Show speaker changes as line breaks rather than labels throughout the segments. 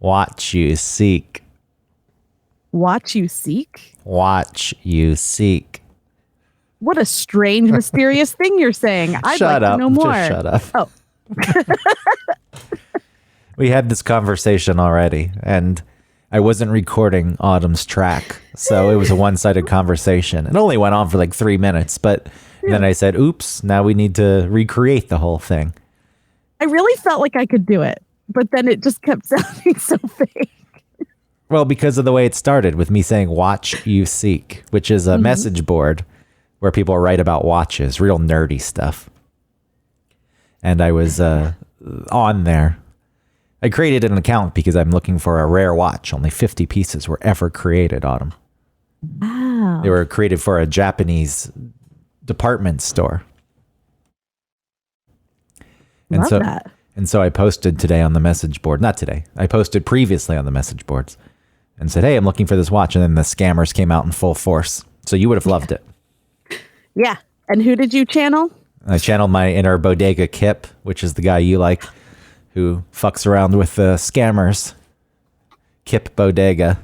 Watch you seek.
Watch you seek?
Watch you seek.
What a strange, mysterious thing you're saying. I'd
Shut
like
up.
to know more.
Just shut up.
Oh.
We had this conversation already, and I wasn't recording Autumn's track, so it was a one-sided conversation. It only went on for like 3 minutes, but then I said, oops, now we need to recreate the whole thing.
I really felt like I could do it, but then it just kept sounding so fake.
Well, because of the way it started with me saying watch you seek, which is a message board where people write about watches, real nerdy stuff. And I was on there. I created an account because I'm looking for a rare watch. Only 50 pieces were ever created, Autumn.
Wow.
They were created for a Japanese department store.
Love that.
And so I posted today on the message board. Not today. I posted previously on the message boards and said, hey, I'm looking for this watch. And then the scammers came out in full force. So you would have loved it.
Yeah. And who did you channel?
I channeled my inner bodega Kip, which is the guy you like, who fucks around with the scammers. Kip Bodega.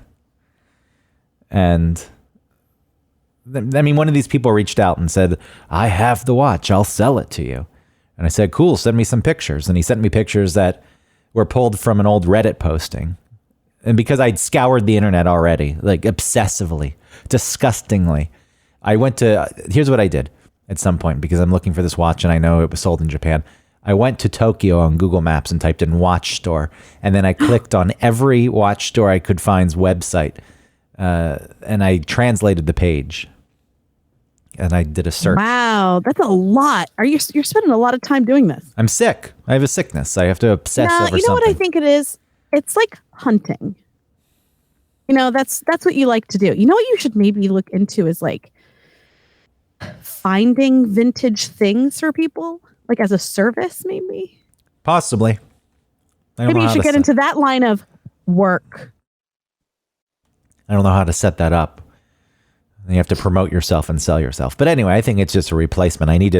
And I mean, one of these people reached out and said, I have the watch. I'll sell it to you. And I said, cool, send me some pictures. And he sent me pictures that were pulled from an old Reddit posting. And because I'd scoured the internet already, like obsessively, disgustingly, I went to, here's what I did at some point, because I'm looking for this watch and I know it was sold in Japan. I went to Tokyo on Google Maps and typed in watch store. And then I clicked on every watch store I could find's website. And I translated the page. And I did a search.
Wow, that's a lot. You're spending a lot of time doing this?
I'm sick. I have a sickness. I have to obsess over something.
You know what I think it is? It's like hunting. You know, that's what you like to do. You know what you should maybe look into is like finding vintage things for people, like as a service, maybe.
Possibly.
Maybe you should get into that line of work.
I don't know how to set that up. You have to promote yourself and sell yourself. But anyway, I think it's just a replacement. I need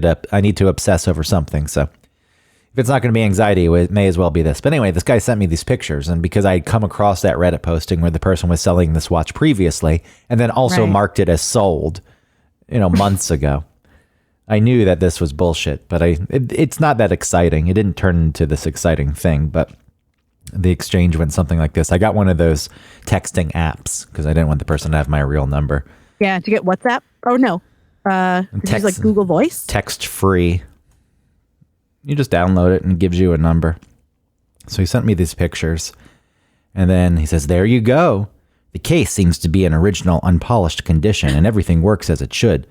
to obsess over something. So if it's not going to be anxiety, it may as well be this. But anyway, this guy sent me these pictures. And because I had come across that Reddit posting where the person was selling this watch previously and then also marked it as sold, months ago, I knew that this was bullshit. But it's not that exciting. It didn't turn into this exciting thing. But the exchange went something like this. I got one of those texting apps because I didn't want the person to have my real number.
Yeah, to get WhatsApp? Oh, no. It's like Google Voice?
Text free. You just download it and it gives you a number. So he sent me these pictures. And then he says, there you go. The case seems to be in original unpolished condition and everything works as it should.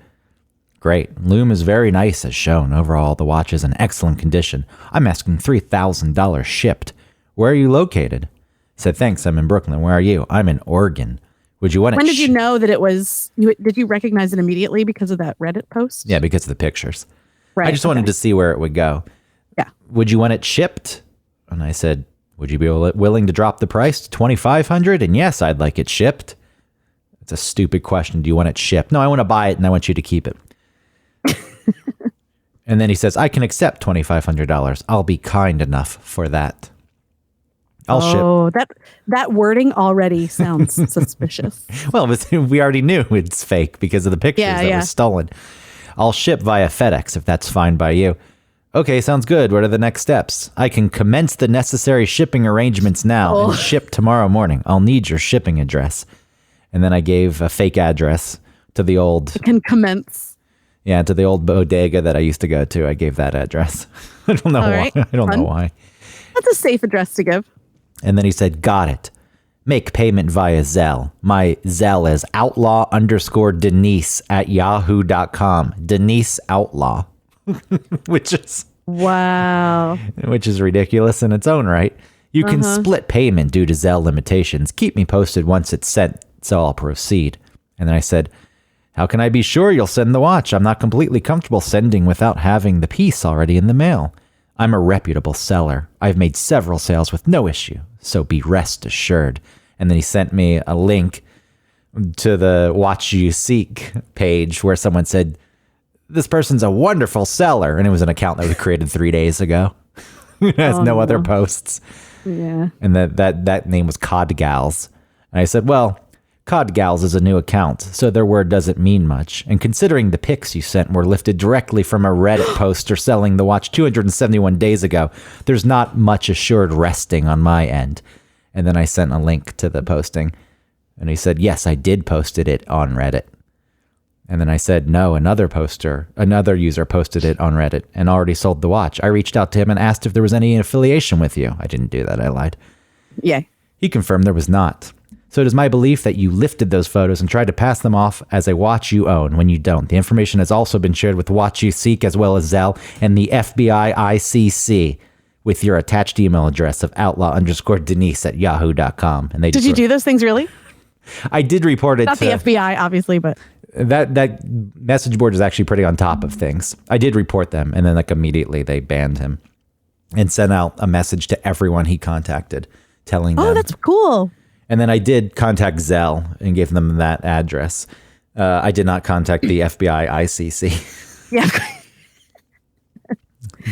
Great. Lume is very nice as shown. Overall, the watch is in excellent condition. I'm asking $3,000 shipped. Where are you located? I said, thanks, I'm in Brooklyn. Where are you? I'm in Oregon. Would you want
When did you know that it was, did you recognize it immediately because of that Reddit post?
Yeah, because of the pictures.
Right.
I just wanted to see where it would go.
Yeah.
Would you want it shipped? And I said, would you be willing to drop the price to $2,500? And yes, I'd like it shipped. It's a stupid question. Do you want it shipped? No, I want to buy it and I want you to keep it. And then he says, I can accept $2,500. I'll be kind enough for that. I'll ship.
Oh, that wording already sounds suspicious.
Well, we already knew it's fake because of the pictures that were stolen. I'll ship via FedEx if that's fine by you. Okay, sounds good. What are the next steps? I can commence the necessary shipping arrangements now and ship tomorrow morning. I'll need your shipping address. And then I gave a fake address to the old...
It can commence.
Yeah, to the old bodega that I used to go to. I gave that address. I don't know why. I don't know why.
That's a safe address to give.
And then he said, got it. Make payment via Zelle. My Zelle is outlaw_Denise@yahoo.com. Denise Outlaw. which is ridiculous in its own right. You can split payment due to Zelle limitations. Keep me posted once it's sent, so I'll proceed. And then I said, how can I be sure you'll send the watch? I'm not completely comfortable sending without having the piece already in the mail. I'm a reputable seller. I've made several sales with no issue, so be rest assured. And then he sent me a link to the Watch You Seek page where someone said, this person's a wonderful seller. And it was an account that was created 3 days ago. It has
Oh,
no other
no.
posts.
Yeah.
And that name was Cod Gals. And I said, well, Cod Gals is a new account, so their word doesn't mean much. And considering the pics you sent were lifted directly from a Reddit poster selling the watch 271 days ago, there's not much assured resting on my end. And then I sent a link to the posting. And he said, yes, I did posted it on Reddit. And then I said, no, another user posted it on Reddit and already sold the watch. I reached out to him and asked if there was any affiliation with you. I didn't do that. I lied.
Yeah.
He confirmed there was not. So it is my belief that you lifted those photos and tried to pass them off as a watch you own when you don't. The information has also been shared with Watch You Seek as well as Zelle and the FBI ICC with your attached email address of outlaw_Denise@yahoo.com. And they
Did you do those things really?
I did report it.
Not the FBI, obviously, but
that message board is actually pretty on top of things. I did report them, and then like immediately they banned him and sent out a message to everyone he contacted telling them.
oh, that's cool.
And then I did contact Zelle and gave them that address. I did not contact the FBI ICC.
Yeah.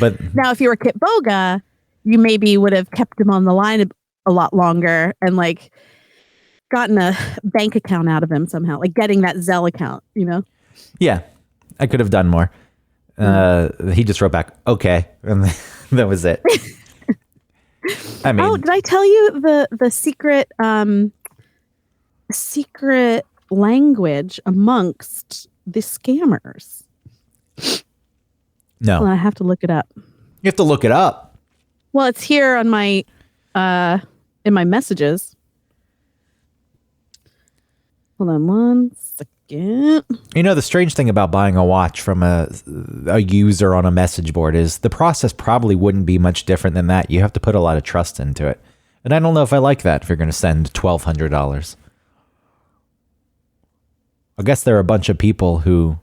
But
Now, if you were Kit Boga, you maybe would have kept him on the line a lot longer and like gotten a bank account out of him somehow, like getting that Zelle account, you know?
yeah, I could have done more. He just wrote back, okay. And that was it. I mean,
Oh, did I tell you the secret language amongst the scammers?
no.
Well, I have to look it up.
You have to look it up.
Well, it's here on my in my messages. Hold on one second.
You know, the strange thing about buying a watch from a user on a message board is the process probably wouldn't be much different than that. You have to put a lot of trust into it. And I don't know if I like that if you're going to send $1,200. I guess there are a bunch of people who...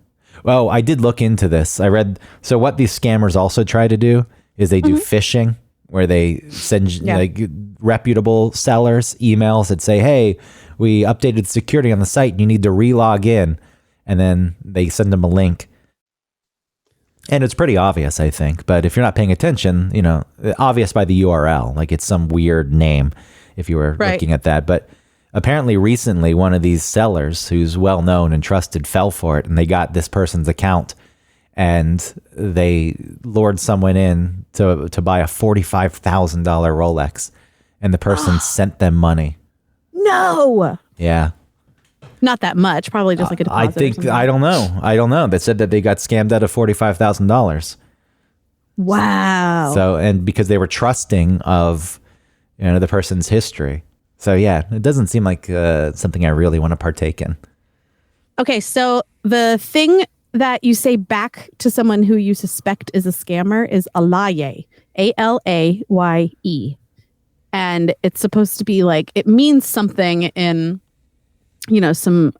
Oh, I did look into this. I read... So what these scammers also try to do is they do phishing, where they send like reputable sellers emails that say, hey, we updated security on the site. You need to re-log in. And then they send them a link. And it's pretty obvious, I think. But if you're not paying attention, you know, obvious by the URL. Like it's some weird name if you were
Right.
looking at that. But apparently recently, one of these sellers who's well-known and trusted fell for it. And they got this person's account. And they lured someone in to buy a $45,000 Rolex. And the person sent them money.
No,
Yeah.
not that much. Probably just like a deposit.
I
or
think,
something.
I don't know. They said that they got scammed out of $45,000.
Wow.
So, and because they were trusting of, you know, the person's history. So yeah, it doesn't seem like something I really want to partake in.
Okay, so the thing that you say back to someone who you suspect is a scammer is alaye, ALAYE. And it's supposed to be like, it means something in, you know, some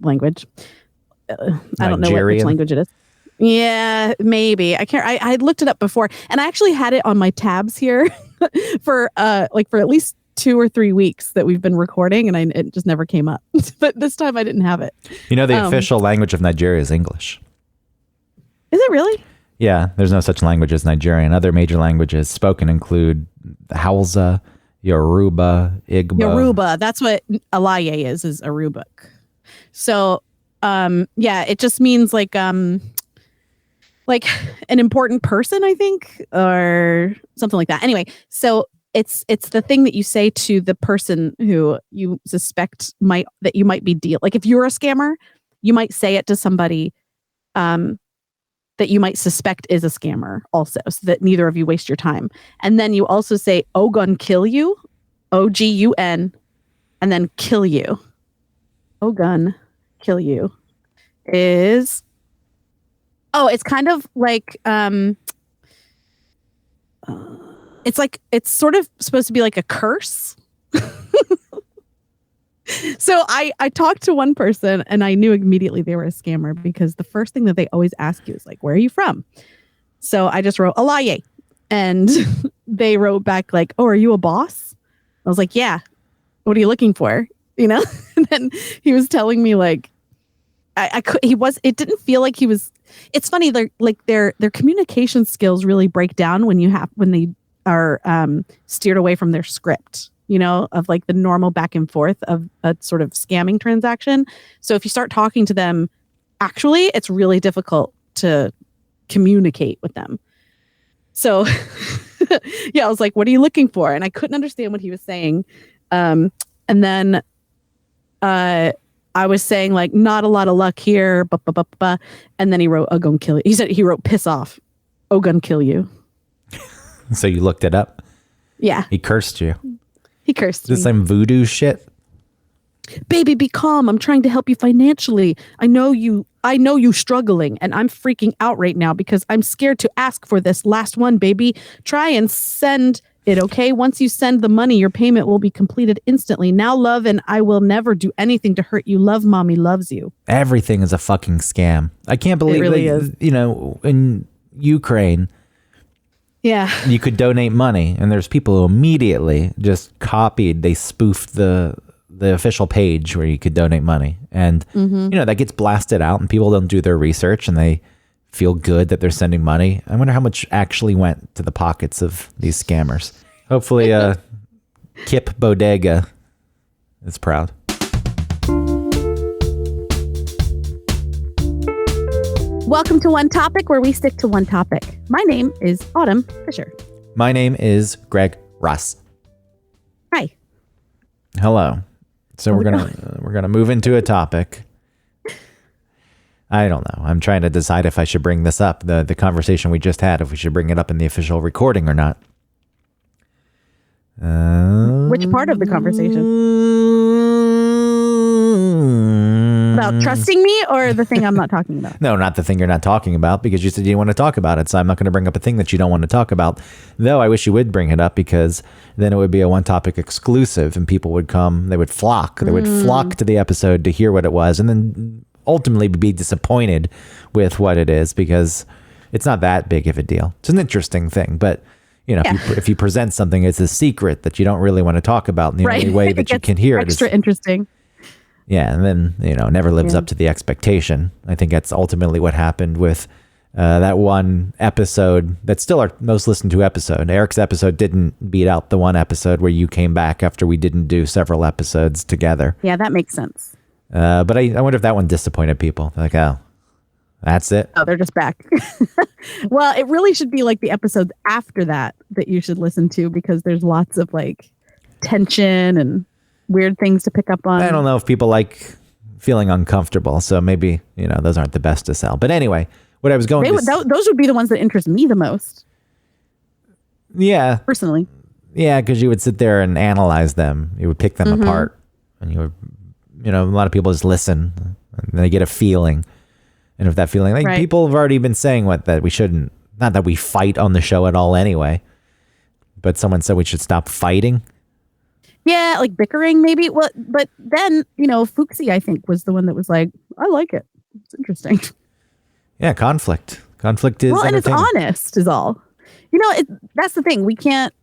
language. I don't know which
Nigerian?
language it is. Yeah, maybe. I looked it up before, and I actually had it on my tabs here for at least 2 or 3 weeks that we've been recording, and it just never came up. But this time I didn't have it.
You know, the official language of Nigeria is English.
Is it really?
Yeah, there's no such language as Nigerian. Other major languages spoken include Hausa, Yoruba, Igbo.
Yoruba. That's what alaye is Arubic. So, yeah, it just means like an important person, I think, or something like that. Anyway, so it's the thing that you say to the person who you suspect that you might be like if you're a scammer, you might say it to somebody that you might suspect is a scammer also, so that neither of you waste your time. And then you also say Ogun kill you, OGUN, and then kill you. Ogun kill you is it's kind of like it's sort of supposed to be like a curse. So I talked to one person and I knew immediately they were a scammer because the first thing that they always ask you is like, where are you from? So I just wrote Alaye, and they wrote back like, oh, are you a boss? I was like, yeah. What are you looking for? You know? And then he was telling me like, it didn't feel like he was. It's funny. Their communication skills really break down when they are steered away from their script, of like the normal back and forth of a sort of scamming transaction. So if you start talking to them, actually, it's really difficult to communicate with them. So yeah, I was like, what are you looking for? And I couldn't understand what he was saying. And then I was saying like, not a lot of luck here. And then he wrote, "Oh, gun kill you." He said he wrote, "Piss off. Oh, gun kill you."
So you looked it up?
Yeah.
He cursed you.
He cursed
This
me.
some voodoo shit?
"Baby, be calm. I'm trying to help you financially. I know you struggling, and I'm freaking out right now because I'm scared to ask for this last one, baby. Try and send it, okay? Once you send the money, your payment will be completed instantly. Now, love, and I will never do anything to hurt you. Love, mommy loves you."
Everything is a fucking scam. I can't believe
really
like,
is.
In Ukraine,
Yeah.
you could donate money, and there's people who immediately just they spoofed the official page where you could donate money. And, that gets blasted out, and people don't do their research, and they feel good that they're sending money. I wonder how much actually went to the pockets of these scammers. Hopefully, Kip Bodega is proud.
Welcome to One Topic, where we stick to one topic. My name is Autumn Fisher.
My name is Greg Ross.
Hi.
Hello. So we're gonna move into a topic. I don't know. I'm trying to decide if I should bring this up, the conversation we just had, if we should bring it up in the official recording or not.
Which part of the conversation? About trusting me, or the thing I'm not talking about?
No, not the thing you're not talking about, because you said you didn't want to talk about it. So I'm not going to bring up a thing that you don't want to talk about. Though I wish you would bring it up, because then it would be a one topic exclusive, and people would come. They would flock. They would flock to the episode to hear what it was, and then ultimately be disappointed with what it is, because it's not that big of a deal. It's an interesting thing, but if you present something as a secret that you don't really want to talk about, and the only way that you can hear it is
extra interesting.
Yeah, and then, never lives up to the expectation. I think that's ultimately what happened with that one episode that's still our most listened to episode. Eric's episode didn't beat out the one episode where you came back after we didn't do several episodes together.
Yeah, that makes sense.
But I wonder if that one disappointed people. Like, oh, that's it?
Oh, they're just back. Well, it really should be like the episodes after that you should listen to, because there's lots of like tension and weird things to pick up on.
I don't know if people like feeling uncomfortable, so maybe those aren't the best to sell. But anyway, what I was going
those would be the ones that interest me the most.
Yeah,
personally.
Yeah, because you would sit there and analyze them. You would pick them apart, and you would, a lot of people just listen and they get a feeling. And if that feeling, like people have already been saying that we shouldn't, not that we fight on the show at all anyway, but someone said we should stop fighting.
Yeah, like bickering maybe. Well, but then, Fuxi, I think, was the one that was like, I like it. It's interesting.
Yeah, conflict. Conflict is
and it's honest is all. That's the thing. We can't,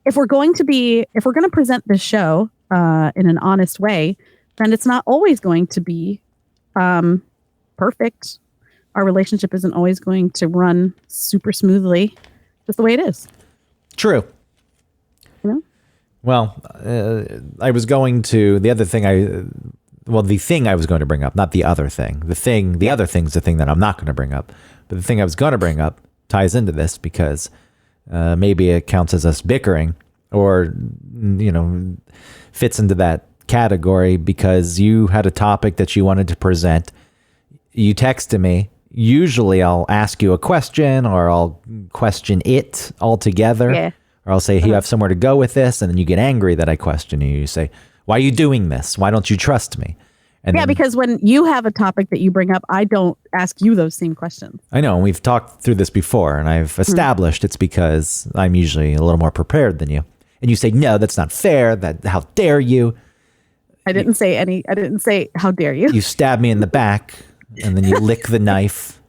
if we're going to present this show in an honest way, then it's not always going to be perfect. Our relationship isn't always going to run super smoothly, just the way it is.
True. Well, I was going to, the thing I was going to bring up, not the other thing. The other thing's the thing that I'm not going to bring up. But the thing I was going to bring up ties into this, because maybe it counts as us bickering, or, fits into that category, because you had a topic that you wanted to present. You texted me. Usually I'll ask you a question, or I'll question it altogether. Yeah. Or I'll say, hey, you have somewhere to go with this. And then you get angry that I question you. You say, why are you doing this? Why don't you trust me? And
then, because when you have a topic that you bring up, I don't ask you those same questions.
I know. And we've talked through this before, and I've established it's because I'm usually a little more prepared than you. And you say, no, that's not fair. How dare you?
I didn't say, how dare you?
You stab me in the back, and then you lick the knife.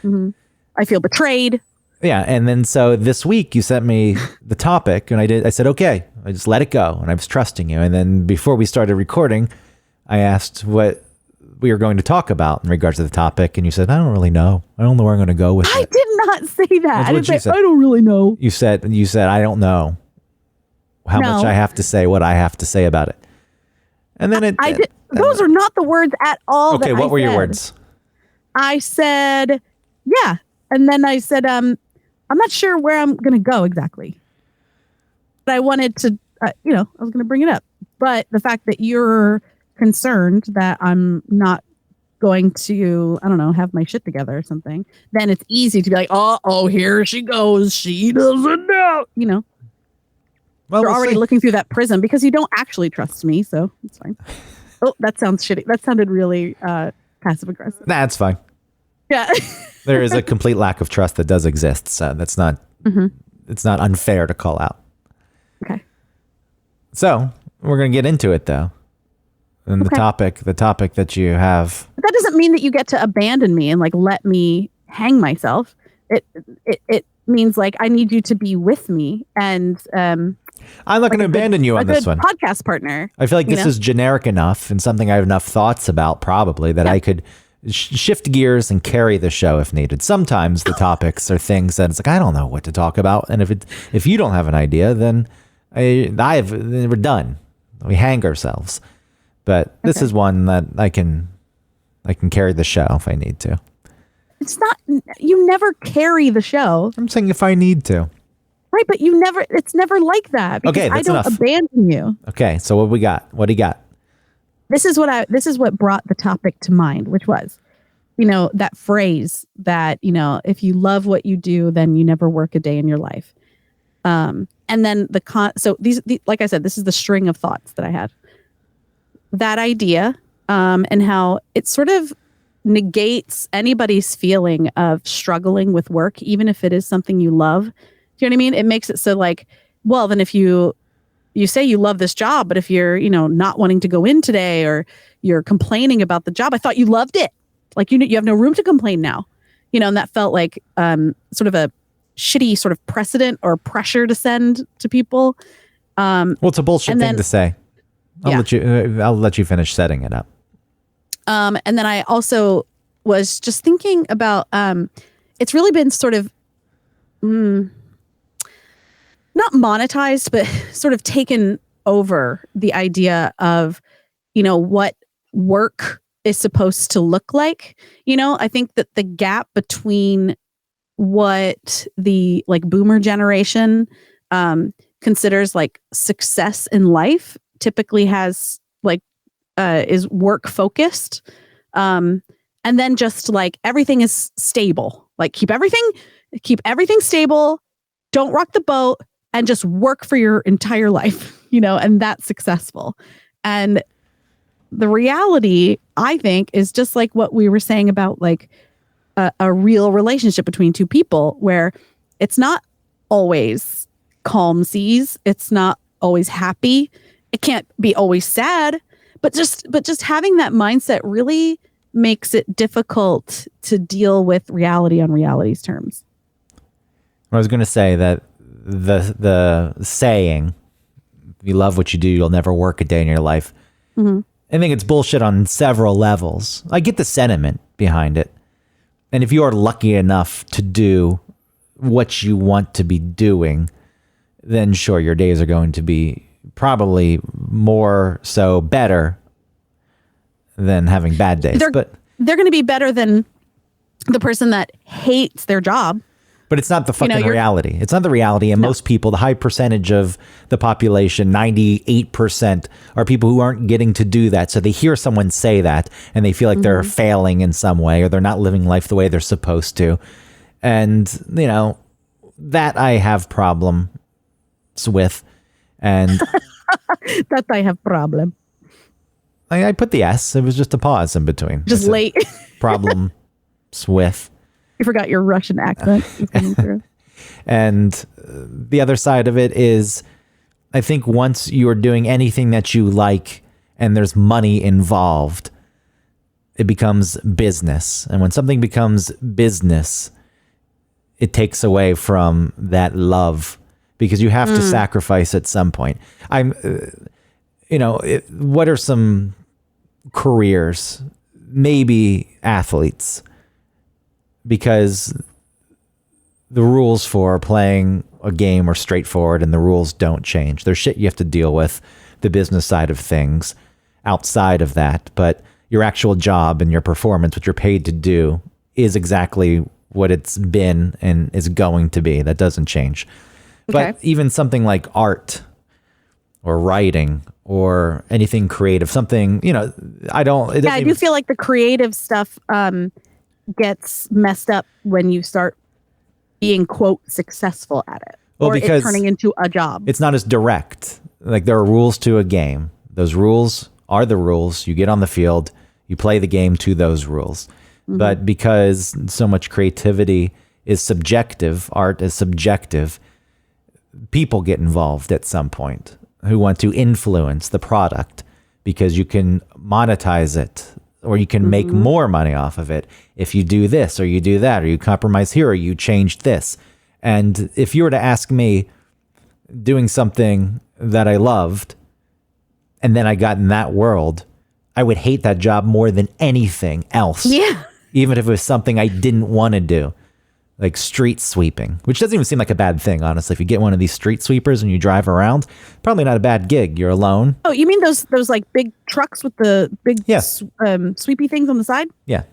I feel betrayed.
Yeah, and then so this week you sent me the topic, and I said, okay, I just let it go, and I was trusting you. And then before we started recording, I asked, what we were going to talk about in regards to the topic, and you said, I don't really know. I don't know where I'm going to go with
I
it.
did not say that.
That's
I
what
didn't
you
say,
said.
I don't really know.
You said, I don't know how much
No.
I have to say, what I have to say about it. And then
I did. Those are not the words at all.
okay,
that
what
I
were your
said.
words?
I said, yeah. And then I said, I'm not sure where I'm going to go exactly. But I wanted to, I was going to bring it up. But the fact that you're concerned that I'm not going to, I don't know, have my shit together or something, then it's easy to be like, oh, here she goes. She doesn't know.
Well,
You're
we'll
already
see.
looking through that prism because you don't actually trust me. So it's fine. Oh, that sounds shitty. That sounded really passive aggressive.
Nah, it's fine.
Yeah.
There is a complete lack of trust that does exist. So that's not, it's not unfair to call out.
Okay.
So we're going to get into it though. And
Okay.
the topic that you have.
But that doesn't mean that you get to abandon me and like let me hang myself. It means like I need you to be with me and
I'm not going to abandon you on this one.
Podcast partner.
I feel like
you
this
know?
is generic enough and something I have enough thoughts about probably that I could shift gears and carry the show if needed. Sometimes the topics are things that it's like, I don't know what to talk about. And if you don't have an idea, then we're done. We hang ourselves. But this is one that I can carry the show if I need to.
It's not, you never carry the show.
I'm saying if I need to.
Right. But it's never like that because
Okay,
I
that's
don't
enough.
abandon you.
Okay, so what we got? What do you got?
This is what brought the topic to mind, which was, that phrase that, if you love what you do, then you never work a day in your life. And then so these, like I said, this is the string of thoughts that I had. That idea, and how it sort of negates anybody's feeling of struggling with work, even if it is something you love. Do you know what I mean? It makes it so like, well, then if you say you love this job, but if you're, not wanting to go in today or you're complaining about the job, I thought you loved it. Like, you have no room to complain now, and that felt like sort of a shitty sort of precedent or pressure to send to people.
Well, it's a bullshit thing to say. I'll let you finish setting it up.
And then I also was just thinking about, it's really been sort of, not monetized, but sort of taken over the idea of, what work is supposed to look like. I think that the gap between what the like boomer generation considers like success in life typically has like is work focused, and then just like everything is stable, like keep everything stable, don't rock the boat, and just work for your entire life, and that's successful. And the reality, I think, is just like what we were saying about like a real relationship between two people, where it's not always calm seas, it's not always happy, it can't be always sad, but just having that mindset really makes it difficult to deal with reality on reality's terms.
I was going to say that the saying, if you love what you do, you'll never work a day in your life.
Mm-hmm.
I think it's bullshit on several levels. I get the sentiment behind it. And if you are lucky enough to do what you want to be doing, then sure, your days are going to be probably more so better than having bad days.
They're going to be better than the person that hates their job.
But it's not the fucking reality. It's not the reality. And most people, the high percentage of the population, 98%, are people who aren't getting to do that. So they hear someone say that and they feel like they're failing in some way, or they're not living life the way they're supposed to. And, that I have problems with. And
that I have problem.
I put the S. It was just a pause in between.
Just late.
Problems with.
You forgot your Russian accent.
And the other side of it is, I think once you're doing anything that you like and there's money involved, it becomes business. And when something becomes business, it takes away from that love, because you have to sacrifice at some point. What are some careers maybe athletes, because the rules for playing a game are straightforward and the rules don't change. There's shit you have to deal with, the business side of things outside of that, but your actual job and your performance, what you're paid to do, is exactly what it's been and is going to be. That doesn't change.
Okay.
But even something like art or writing or anything creative, something, you know, I
do feel like the creative stuff gets messed up when you start being, quote, successful at it.
Well,
or
because
it turning into a job.
It's not as direct. Like, there are rules to a game. Those rules are the rules. You get on the field, you play the game to those rules. Mm-hmm. But because so much creativity is subjective, art is subjective, people get involved at some point who want to influence the product because you can monetize it, or you can make more money off of it if you do this or you do that, or you compromise here or you change this. And if you were to ask me, doing something that I loved and then I got in that world, I would hate that job more than anything else.
Yeah.
Even if it was something I didn't want to do, like street sweeping, which doesn't even seem like a bad thing, honestly. If you get one of these street sweepers and you drive around, probably not a bad gig. You're alone.
Oh, you mean those like big trucks with the big sweepy things on the side?
Yeah.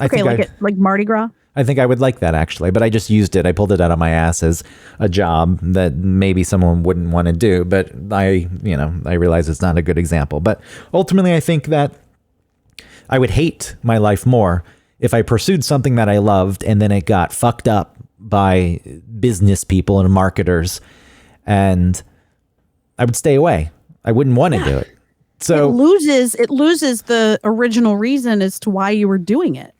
Okay, like Mardi Gras?
I think I would like that, actually, but I just used it. I pulled it out of my ass as a job that maybe someone wouldn't want to do, but I realize it's not a good example. But ultimately, I think that I would hate my life more if I pursued something that I loved and then it got fucked up by business people and marketers, and I would stay away. I wouldn't want to do it. So
it loses the original reason as to why you were doing it.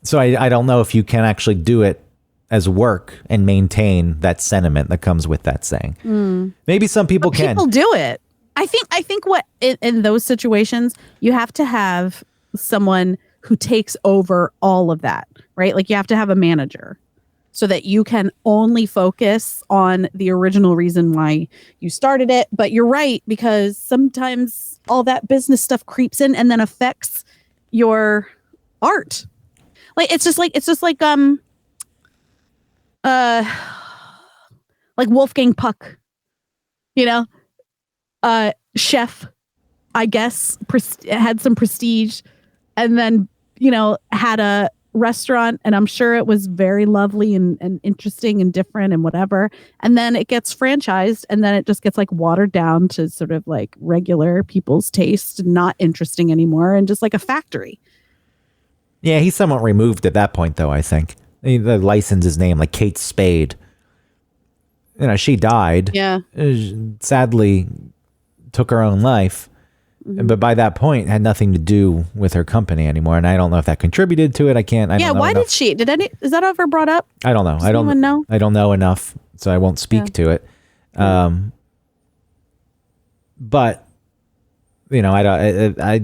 So I don't know if you can actually do it as work and maintain that sentiment that comes with that saying. Maybe some people can.
People do it. I think what in those situations, you have to have someone who takes over all of that, right? Like, you have to have a manager so that you can only focus on the original reason why you started it. But you're right, because sometimes all that business stuff creeps in and then affects your art. Like, it's just like Wolfgang Puck, chef, I guess, had some prestige, and then, had a restaurant, and I'm sure it was very lovely and interesting and different and whatever. And then it gets franchised, and then it just gets like watered down to sort of like regular people's taste, not interesting anymore, and just like a factory.
Yeah, he's somewhat removed at that point, though, I think. They license his name, like Kate Spade. She died.
Yeah.
Sadly, took her own life. Mm-hmm. But by that point, had nothing to do with her company anymore. And I don't know if that contributed to it. I don't know
why
enough.
did she? Is that ever brought up?
I don't know.
Does anyone know?
I don't know enough, so I won't speak to it. But, I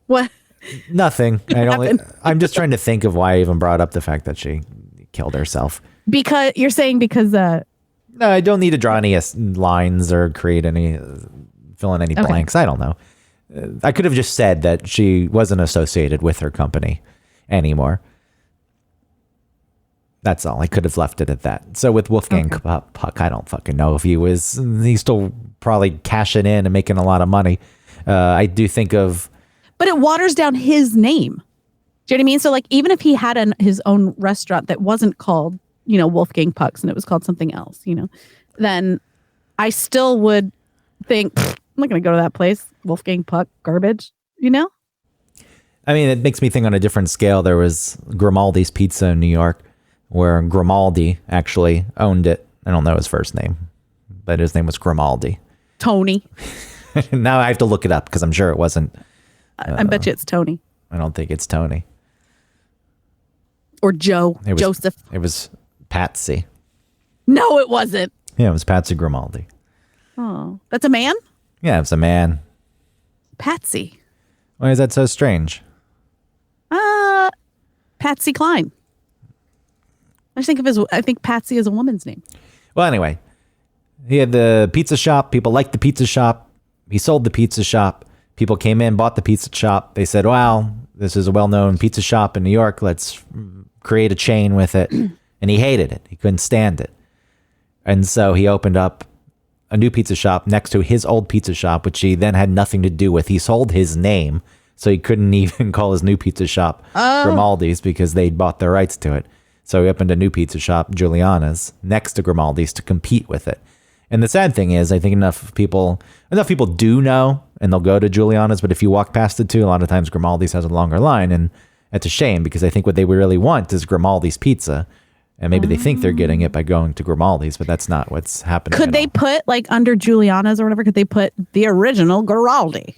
What?
Nothing. I'm just trying to think of why I even brought up the fact that she killed herself.
Because you're saying
no, I don't need to draw any lines or create any, fill in any blanks. I don't know. I could have just said that she wasn't associated with her company anymore. That's all. I could have left it at that. So with Wolfgang Puck, I don't fucking know if he's still probably cashing in and making a lot of money. I do think of.
But it waters down his name. Do you know what I mean? So like, even if he had his own restaurant that wasn't called, Wolfgang Puck's, and it was called something else, then I still would think, I'm not going to go to that place. Wolfgang Puck, garbage,
I mean, it makes me think on a different scale. There was Grimaldi's Pizza in New York, where Grimaldi actually owned it. I don't know his first name, but his name was Grimaldi.
Tony.
Now I have to look it up because I'm sure it wasn't.
I bet you it's Tony.
I don't think it's Tony.
Or Joseph.
It was Patsy.
No, it wasn't.
Yeah, it was Patsy Grimaldi.
Oh, that's a man?
Yeah, it was a man.
Patsy.
Why is that so strange?
Patsy Cline. I think Patsy is a woman's name.
Well, anyway, he had the pizza shop. People liked the pizza shop. he sold the pizza shop. People came in, bought the pizza shop. They said, wow, this is a well-known pizza shop in New York. Let's create a chain with it. And he hated it. He couldn't stand it. And so he opened up a new pizza shop next to his old pizza shop, which he then had nothing to do with. He sold his name, so he couldn't even call his new pizza shop Grimaldi's because they'd bought the rights to it. So he opened a new pizza shop, Giuliana's, next to Grimaldi's to compete with it. And the sad thing is, I think enough people do know, and they'll go to Giuliana's. But if you walk past it too, a lot of times Grimaldi's has a longer line, and that's a shame because I think what they really want is Grimaldi's pizza, and maybe they think they're getting it by going to Grimaldi's, but that's not what's happening.
Could they put like under Giuliana's or whatever? Could they put the original Grimaldi?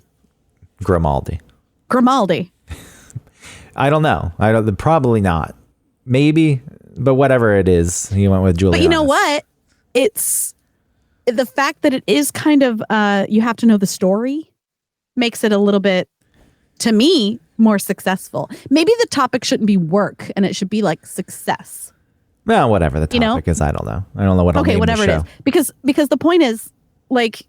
I don't know. Probably not.
Maybe, but whatever it is, he went with Giuliana's.
But you know what? It's the fact that it is kind of, you have to know the story makes it a little bit, to me, more successful. Maybe the topic shouldn't be work and it should be like success.
Well, whatever the topic is, I don't know. I don't know what I'll name
whatever
the show.
It is. Because the point is, like,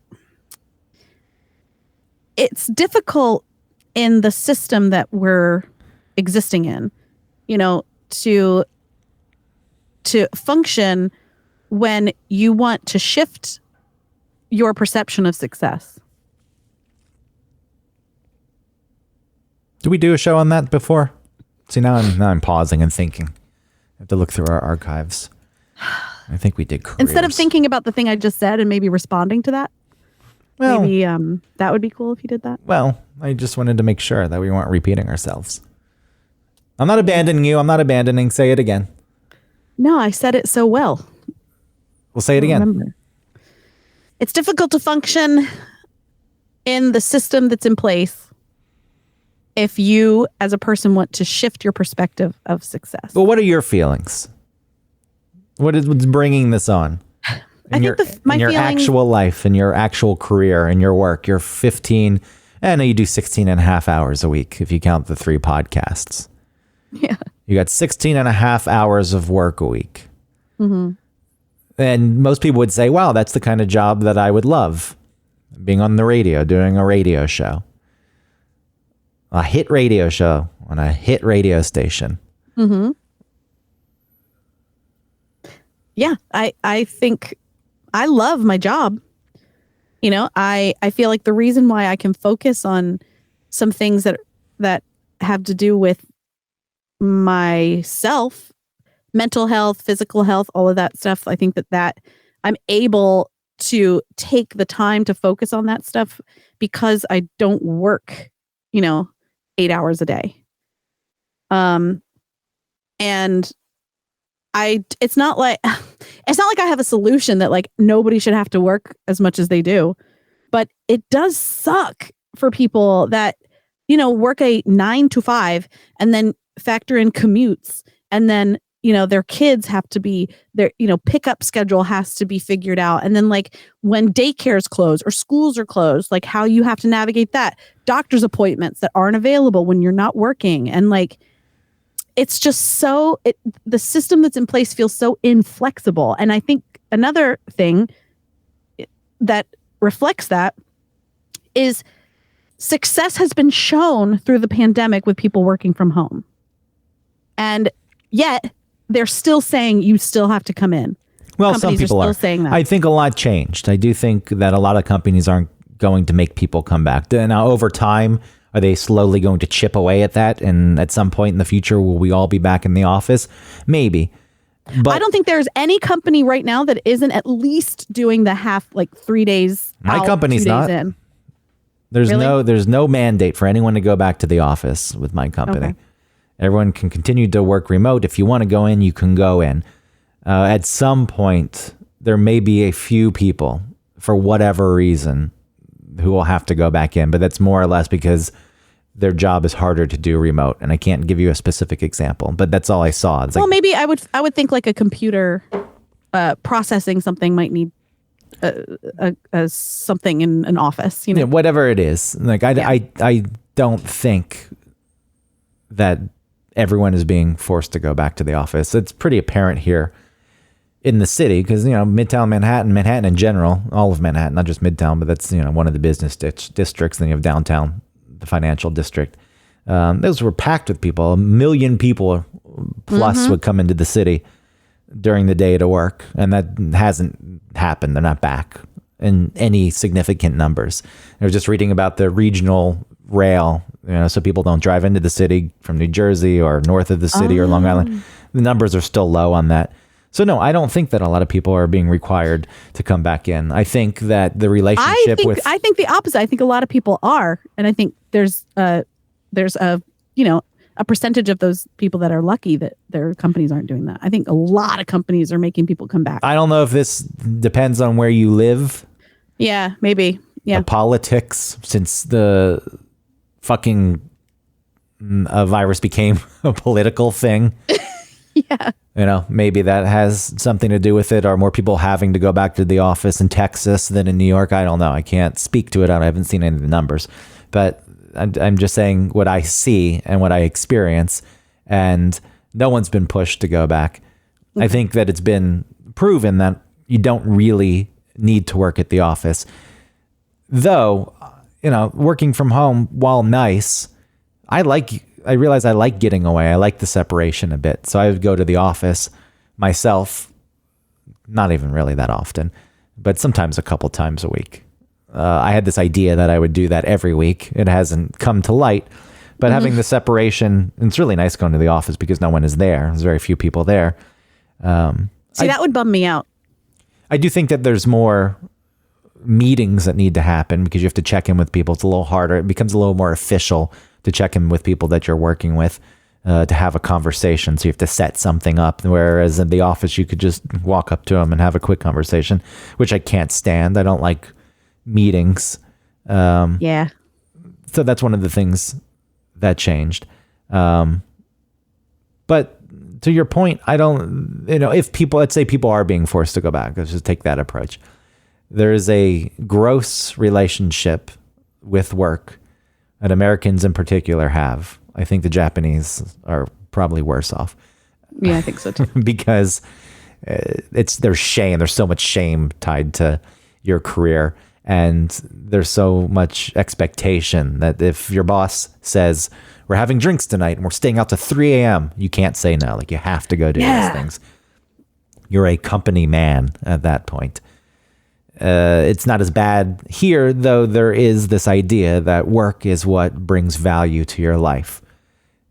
it's difficult in the system that we're existing in, to function when you want to shift your perception of success.
Did we do a show on that before? See, now I'm pausing and thinking. I have to look through our archives. I think we did careers.
Instead of thinking about the thing I just said and maybe responding to that, maybe that would be cool if you did that.
Well, I just wanted to make sure that we weren't repeating ourselves. I'm not abandoning you. I'm not abandoning. Say it again.
No, I said it so well.
We'll say it again.
Remember. It's difficult to function in the system that's in place if you, as a person, want to shift your perspective of success.
Well, what are your feelings? What's bringing this on? In your actual life, in your actual career, in your work, you're 15, and you do 16 and a half hours a week if you count the 3 podcasts.
Yeah.
You got 16 and a half hours of work a week.
Mm-hmm.
And most people would say, wow, that's the kind of job that I would love. Being on the radio, doing a radio show. A hit radio show on a hit radio station.
Mm-hmm. Yeah, I think I love my job. I feel like the reason why I can focus on some things that have to do with myself, mental health, physical health, all of that stuff. I think that I'm able to take the time to focus on that stuff because I don't work, 8 hours a day. And it's not like I have a solution that like nobody should have to work as much as they do, but it does suck for people that, work a 9 to 5 and then factor in commutes and then, their kids have to be their, pickup schedule has to be figured out. And then like when daycares close or schools are closed, like how you have to navigate that, doctor's appointments that aren't available when you're not working. And like, it's just the system that's in place feels so inflexible. And I think another thing that reflects that is success has been shown through the pandemic with people working from home. And yet they're still saying you still have to come in.
Well,
Companies
some people
are still saying that.
I think a lot changed. I do think that a lot of companies aren't going to make people come back. Now, over time, are they slowly going to chip away at that? And at some point in the future, will we all be back in the office? Maybe. But
I don't think there's any company right now that isn't at least doing the 3 days.
My
out,
company's
2 days
not.
in.
There's no mandate for anyone to go back to the office with my company.
Okay.
Everyone can continue to work remote. If you want to go in, you can go in. At some point, there may be a few people, for whatever reason, who will have to go back in. But that's more or less because their job is harder to do remote. And I can't give you a specific example, but that's all I saw. It's
well, maybe I would think like a computer processing something might need something in an office.
Yeah, whatever it is. Like I don't think that everyone is being forced to go back to the office. It's pretty apparent here in the city, because, Midtown Manhattan in general, all of Manhattan, not just Midtown, but that's, one of the business districts. Then you have downtown, the financial district. Those were packed with people. 1 million people plus would come into the city during the day to work. And that hasn't happened. They're not back in any significant numbers. I was just reading about the regional rail, so people don't drive into the city from New Jersey or north of the city or Long Island. The numbers are still low on that. So no, I don't think that a lot of people are being required to come back in. I think that the relationship
I think the opposite. I think a lot of people are, and I think there's a percentage of those people that are lucky that their companies aren't doing that. I think a lot of companies are making people come back.
I don't know if this depends on where you live.
Yeah, maybe. Yeah.
The politics, since the fucking virus became a political thing.
Yeah.
Maybe that has something to do with it, or more people having to go back to the office in Texas than in New York. I don't know. I can't speak to it. I haven't seen any of the numbers, but I'm just saying what I see and what I experience, and no one's been pushed to go back. Okay. I think that it's been proven that you don't really need to work at the office. Though, working from home, while nice, I realize I like getting away. I like the separation a bit. So I would go to the office myself, not even really that often, but sometimes a couple times a week. I had this idea that I would do that every week. It hasn't come to light, but having the separation, it's really nice going to the office because no one is there. There's very few people there.
That would bum me out.
I do think that there's more meetings that need to happen because you have to check in with people. It's a little harder. It becomes a little more official to check in with people that you're working with, to have a conversation. So you have to set something up. Whereas in the office, you could just walk up to them and have a quick conversation, which I can't stand. I don't like meetings.
Yeah.
So that's one of the things that changed. But to your point, I don't, if people, let's say people are being forced to go back, let's just take that approach. There is a gross relationship with work that Americans in particular have. I think the Japanese are probably worse off.
Yeah, I think so too.
Because there's shame. There's so much shame tied to your career. And there's so much expectation that if your boss says, we're having drinks tonight and we're staying out to 3 a.m., you can't say no. Like, you have to go do these things. You're a company man at that point. It's not as bad here, though. There is this idea that work is what brings value to your life.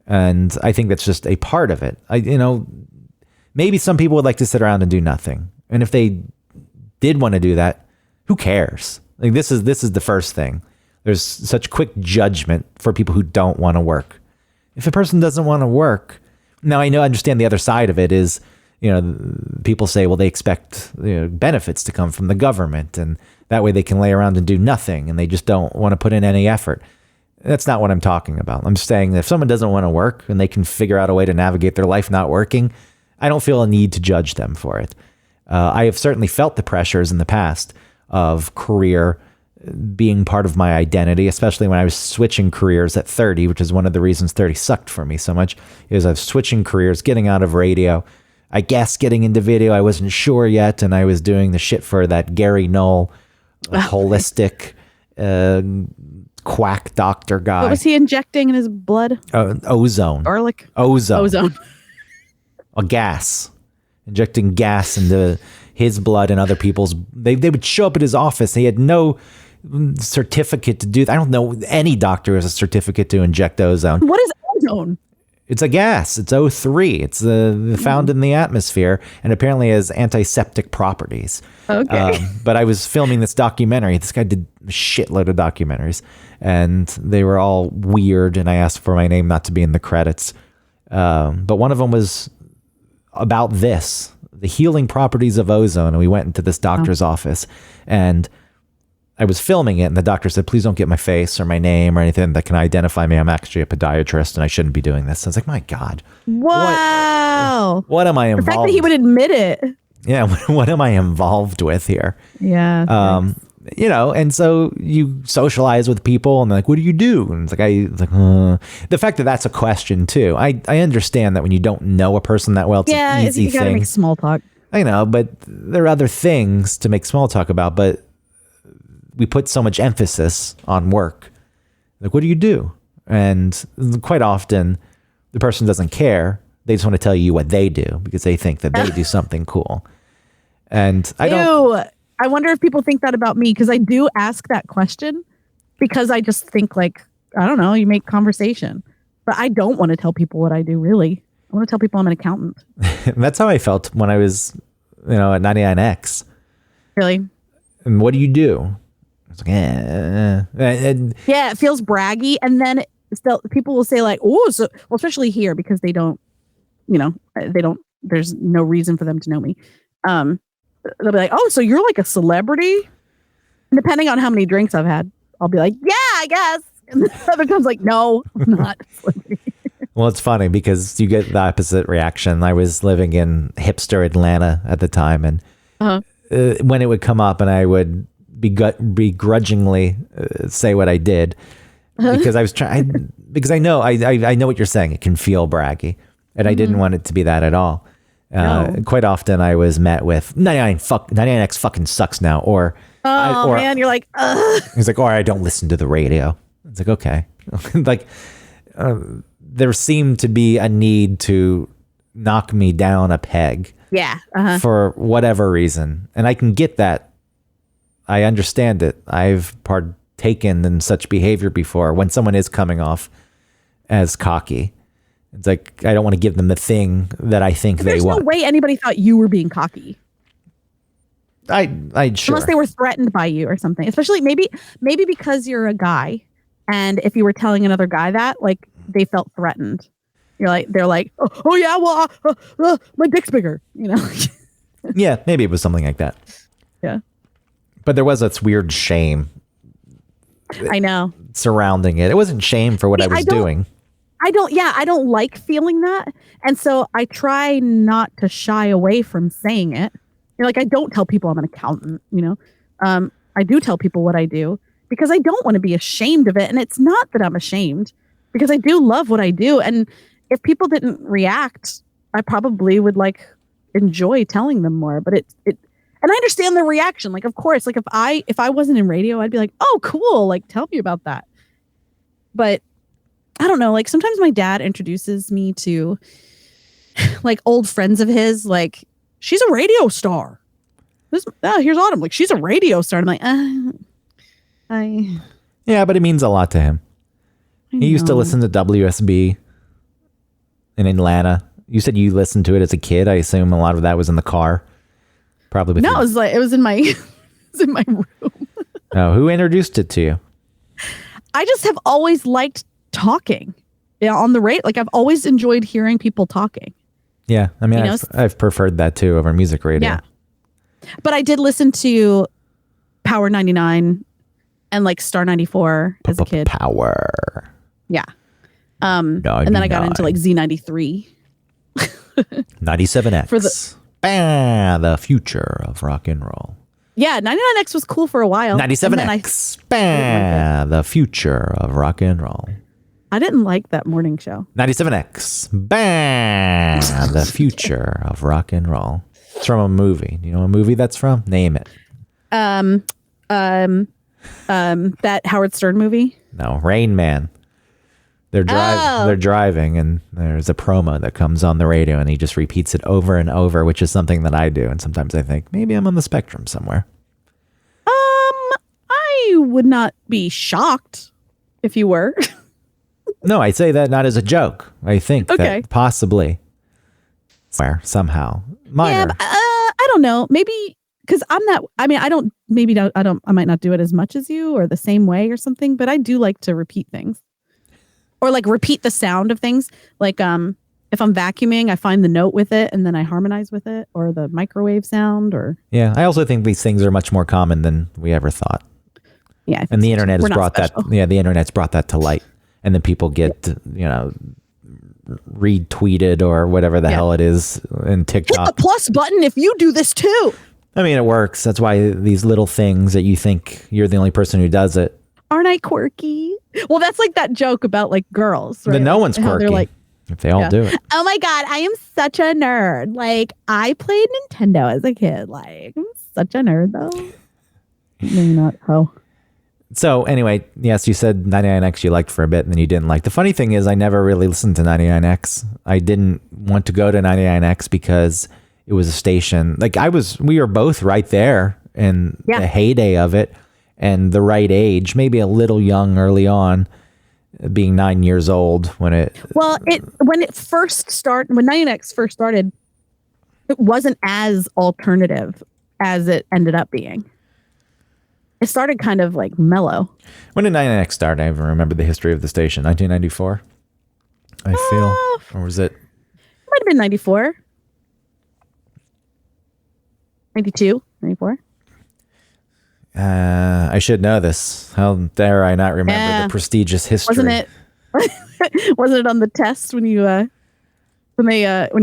And I think that's just a part of it. Maybe some people would like to sit around and do nothing. And if they did want to do that, who cares? Like, this is the first thing. There's such quick judgment for people who don't want to work. If a person doesn't want to work, now I understand the other side of it is, people say, well, they expect benefits to come from the government, and that way they can lay around and do nothing, and they just don't want to put in any effort. That's not what I'm talking about. I'm saying that if someone doesn't want to work and they can figure out a way to navigate their life not working, I don't feel a need to judge them for it. I have certainly felt the pressures in the past of career being part of my identity, especially when I was switching careers at 30, which is one of the reasons 30 sucked for me so much, is I was switching careers, getting out of radio, I guess getting into video. I wasn't sure yet, and I was doing the shit for that Gary Knoll holistic quack doctor guy.
What was he injecting in his blood?
Ozone.
Garlic?
Ozone. A gas. Injecting gas into his blood and other people's. They would show up at his office. He had no certificate to do that. I don't know any doctor who has a certificate to inject ozone.
What is ozone?
It's a gas. It's O3. It's found in the atmosphere and apparently has antiseptic properties.
Okay.
But I was filming this documentary. This guy did a shitload of documentaries, and they were all weird, and I asked for my name not to be in the credits. But one of them was about this, the healing properties of ozone. And we went into this doctor's office, and I was filming it, and the doctor said, please don't get my face or my name or anything that can identify me. I'm actually a podiatrist, and I shouldn't be doing this. I was like, my God.
Wow.
What am I involved?
The fact that he would admit it.
Yeah. What am I involved with here?
Yeah.
And so you socialize with people, and they're like, what do you do? And it's like, the fact that that's a question too. I understand that when you don't know a person that well, it's an easy
you gotta
thing.
make small talk.
I know, but there are other things to make small talk about, but we put so much emphasis on work. Like, what do you do? And quite often the person doesn't care. They just want to tell you what they do because they think that they do something cool. And I don't.
I wonder if people think that about me, because I do ask that question because I just think, like, I don't know, you make conversation. But I don't want to tell people what I do, really. I want to tell people I'm an accountant.
That's how I felt when I was, at 99X.
Really?
And what do you do? I was like,
yeah, it feels braggy. And then still, people will say, like, oh, so, well, especially here, because they don't, there's no reason for them to know me. They'll be like, oh, so you're like a celebrity? And depending on how many drinks I've had, I'll be like, yeah, I guess. And then other times, like, no, I'm not a celebrity.
Well, it's funny because you get the opposite reaction. I was living in hipster Atlanta at the time, and when it would come up and I would begrudgingly say what I did, because I was trying, because I know what you're saying. It can feel braggy, and I didn't want it to be that at all.
No.
Quite often I was met with 99X fucking sucks now, or
man, you're like, ugh.
He's like, or I don't listen to the radio. It's like, okay. Like, there seemed to be a need to knock me down a peg.
Yeah.
For whatever reason. And I can get that. I understand it. I've partaken in such behavior before when someone is coming off as cocky. It's like, I don't want to give them the thing that I think they want.
There's no way anybody thought you were being cocky.
I sure.
Unless they were threatened by you or something. Especially maybe because you're a guy, and if you were telling another guy that, like, they felt threatened. They're like, oh yeah, well, my dick's bigger,
Yeah, maybe it was something like that.
Yeah.
But there was this weird shame.
I know. Surrounding
it. It wasn't shame for what I was doing.
I don't like feeling that. And so I try not to shy away from saying it. I don't tell people I'm an accountant, I do tell people what I do because I don't want to be ashamed of it. And it's not that I'm ashamed, because I do love what I do. And if people didn't react, I probably would enjoy telling them more, but and I understand the reaction. Like, of course, like if I wasn't in radio, I'd be like, oh, cool. Like, tell me about that. But I don't know. Like, sometimes my dad introduces me to like old friends of his, like, she's a radio star. Here's Autumn. Like, she's a radio star. And I'm like,
yeah, but it means a lot to him. He used to listen to WSB in Atlanta. You said you listened to it as a kid. I assume a lot of that was in the car. Probably.
No, it was in my room.
Oh, who introduced it to you?
I just have always liked talking. On the radio. Like, I've always enjoyed hearing people talking.
Yeah, I mean, I've preferred that too over music radio.
Yeah, but I did listen to Power 99 and like Star 94 as a kid.
Power.
Yeah. And then I got into like Z93.
97X.
For
the future of rock and roll.
Yeah, 99X was cool for a while.
97X. The future of rock and roll.
I didn't like that morning show.
97X. The future of rock and roll. It's from a movie. Do you know what movie that's from? Name it.
That Howard Stern movie?
No, Rain Man. They're driving, and there's a promo that comes on the radio, and he just repeats it over and over, which is something that I do. And sometimes I think maybe I'm on the spectrum somewhere.
I would not be shocked if you were.
No, I say that not as a joke. I think that possibly somehow minor.
Yeah, I don't know. Maybe because I'm not. I mean, I might not do it as much as you or the same way or something. But I do like to repeat things, or like repeat the sound of things. Like if I'm vacuuming, I find the note with it and then I harmonize with it, or the microwave sound. Or
yeah, I also think these things are much more common than we ever thought.
Yeah,
and the internet has brought that. Yeah, the internet's brought that to light. And then people get, retweeted or whatever the hell it is in TikTok.
Hit the plus button if you do this too.
I mean, it works. That's why these little things that you think you're the only person who does it.
Aren't I quirky? Well, that's like that joke about like girls. Right?
But no one's quirky.
They're like,
if they all do it.
Oh my God, I am such a nerd. Like, I played Nintendo as a kid. Like, I'm such a nerd, though. No, you're not. Oh.
So anyway, yes, you said 99X you liked for a bit and then you didn't like. The funny thing is I never really listened to 99X. I didn't want to go to 99X because it was a station. Like we were both right there in the heyday of it and the right age, maybe a little young early on, being 9 years old when it.
Well, when 99X first started, it wasn't as alternative as it ended up being. It started kind of like mellow.
When did 99X start? I even remember the history of the station. 1994, I feel. Or was it?
It might have been 94. 92, 94.
I should know this. How dare I not remember the prestigious history?
Wasn't it on the test when you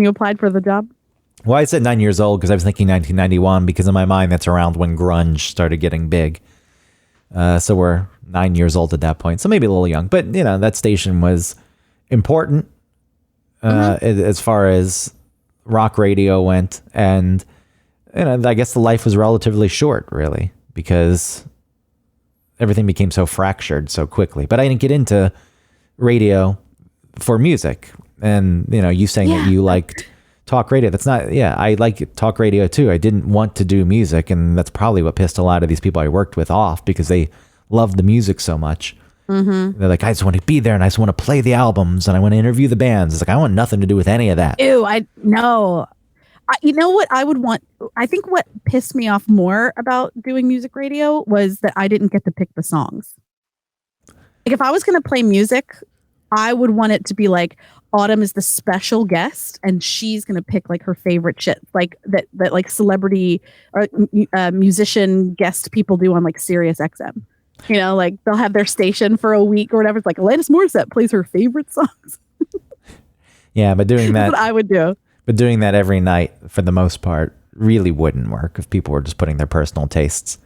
applied for the job?
Well, I said 9 years old because I was thinking 1991 because in my mind that's around when grunge started getting big. So we're 9 years old at that point. So maybe a little young. But, that station was important as far as rock radio went. And, I guess the life was relatively short, really, because everything became so fractured so quickly. But I didn't get into radio for music. And, you saying that you liked talk radio. That's not, I like talk radio too. I didn't want to do music. And that's probably what pissed a lot of these people I worked with off because they loved the music so much. Mm-hmm. They're like, I just want to be there and I just want to play the albums and I want to interview the bands. It's like, I want nothing to do with any of that.
Ew, no. You know what I would want? I think what pissed me off more about doing music radio was that I didn't get to pick the songs. Like if I was going to play music, I would want it to be like, Autumn is the special guest and she's going to pick like her favorite shit, like that like celebrity or musician guest people do on like Sirius XM. Like they'll have their station for a week or whatever. It's like Alanis Morissette plays her favorite songs.
Yeah, but doing that,
that's what I would do.
But doing that every night for the most part really wouldn't work if people were just putting their personal tastes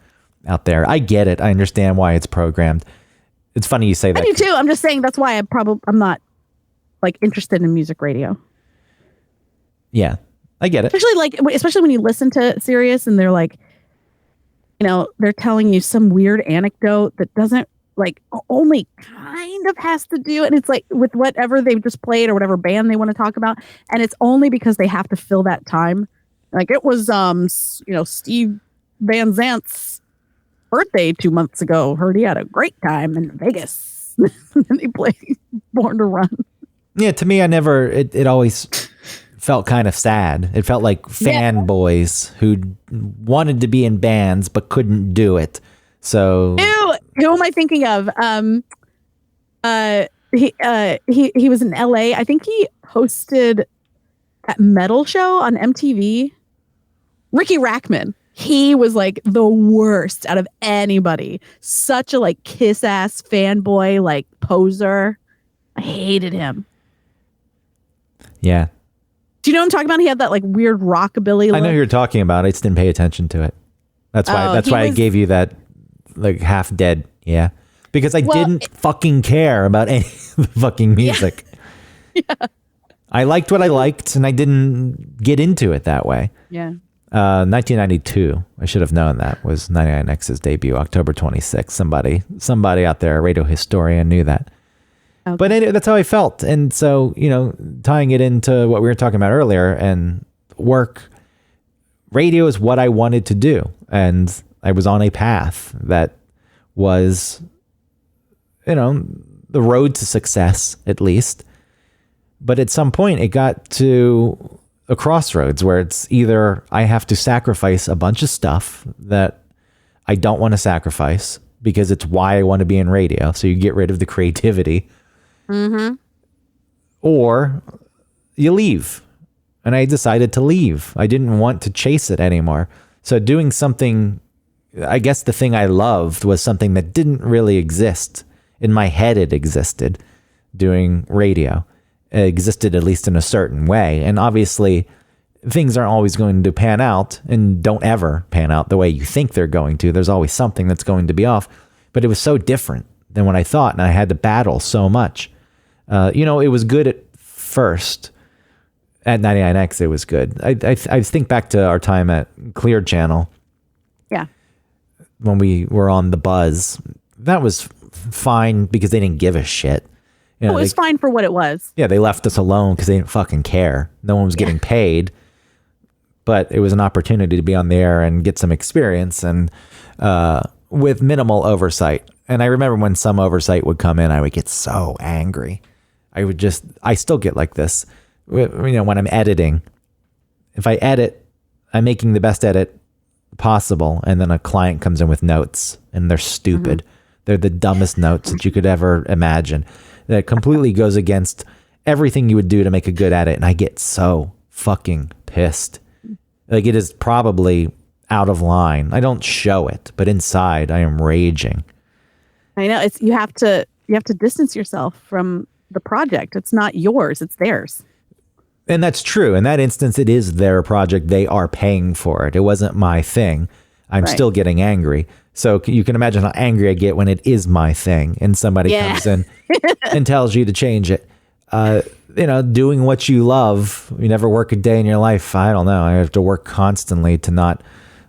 out there. I get it. I understand why it's programmed. It's funny you say that.
I do too. I'm just saying that's why I'm not like interested in music radio.
Yeah, I get it.
Especially when you listen to Sirius and they're like, they're telling you some weird anecdote that doesn't like only kind of has to do. And it's like with whatever they've just played or whatever band they want to talk about. And it's only because they have to fill that time. Like it was, Steve Van Zant's birthday 2 months ago. Heard he had a great time in Vegas. And they played Born to Run. Yeah,
to me, it always felt kind of sad. It felt like fanboys who wanted to be in bands but couldn't do it. So
who am I thinking of? He was in LA. I think he hosted that metal show on MTV. Ricky Rackman. He was like the worst out of anybody. Such a like kiss ass fanboy, like poser. I hated him.
Yeah.
Do you know what I'm talking about? He had that like weird rockabilly look.
I know who you're talking about. I just didn't pay attention to it. That's why I gave you that like half dead. Yeah. Because I didn't fucking care about any of the fucking music. Yeah. I liked what I liked and I didn't get into it that way.
Yeah.
1992, I should have known that, was 99X's debut, October 26th. Somebody out there, a radio historian, knew that. Okay. But anyway, that's how I felt. And so, tying it into what we were talking about earlier and work, radio is what I wanted to do. And I was on a path that was, the road to success, at least. But at some point, it got to a crossroads where it's either I have to sacrifice a bunch of stuff that I don't want to sacrifice because it's why I want to be in radio. So you get rid of the creativity. Mm-hmm. Or you leave. And I decided to leave. I didn't want to chase it anymore. So doing something, I guess the thing I loved was something that didn't really exist. In my head, it existed. Doing radio. It existed at least in a certain way. And obviously, things aren't always going to pan out and don't ever pan out the way you think they're going to. There's always something that's going to be off. But it was so different than what I thought. And I had to battle so much. It was good at first at 99X, it was good. I think back to our time at Clear Channel.
Yeah.
When we were on The Buzz, that was fine because they didn't give a shit. You know,
it was fine for what it was.
Yeah, they left us alone because they didn't fucking care. No one was getting paid, but it was an opportunity to be on the air and get some experience and with minimal oversight. And I remember when some oversight would come in, I would get so angry. I still get like this. You know, when I'm editing, if I edit, I'm making the best edit possible, and then a client comes in with notes and they're stupid. They're the dumbest notes that you could ever imagine. That completely goes against everything you would do to make a good edit, and I get so fucking pissed. Like, it is probably out of line. I don't show it, but inside I am raging.
I know, you have to distance yourself from the project. It's not yours, it's theirs.
And that's true. In that instance, it is their project. They are paying for it. It wasn't my thing. I'm still getting angry. So you can imagine how angry I get when it is my thing and somebody comes in and tells you to change it. You know, doing what you love, you never work a day in your life. I don't know. I have to work constantly to not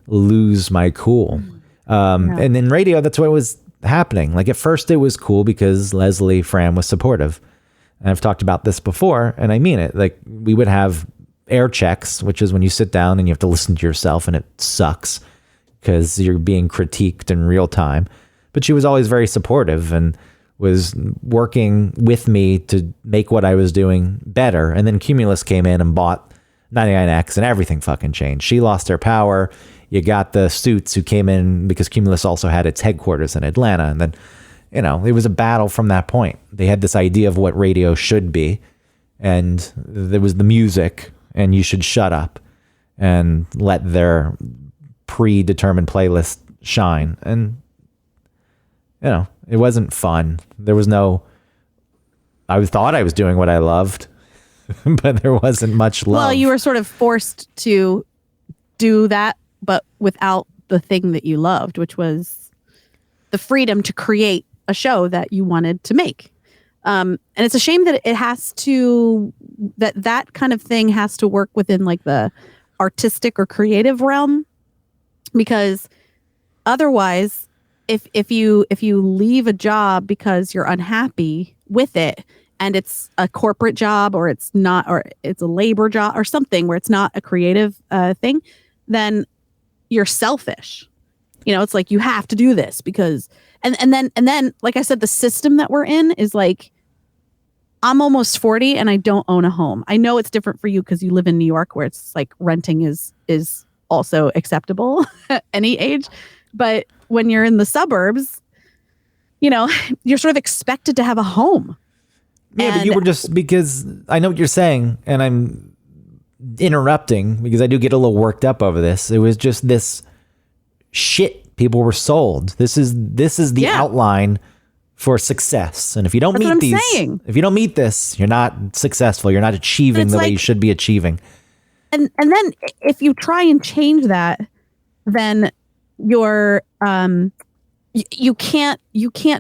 lose my cool. And in radio, that's what was happening. Like, at first it was cool because Leslie Fram was supportive. And I've talked about this before, and I mean it. Like, we would have air checks, which is when you sit down and you have to listen to yourself, and it sucks because you're being critiqued in real time. But she was always very supportive and was working with me to make what I was doing better. And then Cumulus came in and bought 99X, and everything fucking changed. She lost her power. You got the Suits who came in because Cumulus also had its headquarters in Atlanta. And then, you know, it was a battle from that point. They had this idea of what radio should be, and there was the music, and you should shut up and let their predetermined playlist shine. And, you know, it wasn't fun. There was no, I thought I was doing what I loved, but there wasn't much love.
Well, you were sort of forced to do that, but without the thing that you loved, which was the freedom to create a show that you wanted to make. And it's a shame that it has to, that kind of thing has to work within like the artistic or creative realm, because otherwise, if you leave a job because you're unhappy with it, and it's a corporate job, or it's not, or it's a labor job or something where it's not a creative thing, then you're selfish. You know, it's like, you have to do this because, and then, like I said, the system that we're in is like, I'm almost 40 and I don't own a home. I know it's different for you because you live in New York, where it's like renting is also acceptable at any age. But when you're in the suburbs, you know, you're sort of expected to have a home.
Yeah, but you were just, because I know what you're saying, and I'm interrupting because I do get a little worked up over this. It was just this shit people were sold. This is the outline for success. And if you don't meet these, if you don't meet this, you're not successful. You're not achieving the way you should be achieving.
And then if you try and change that, then you're you can't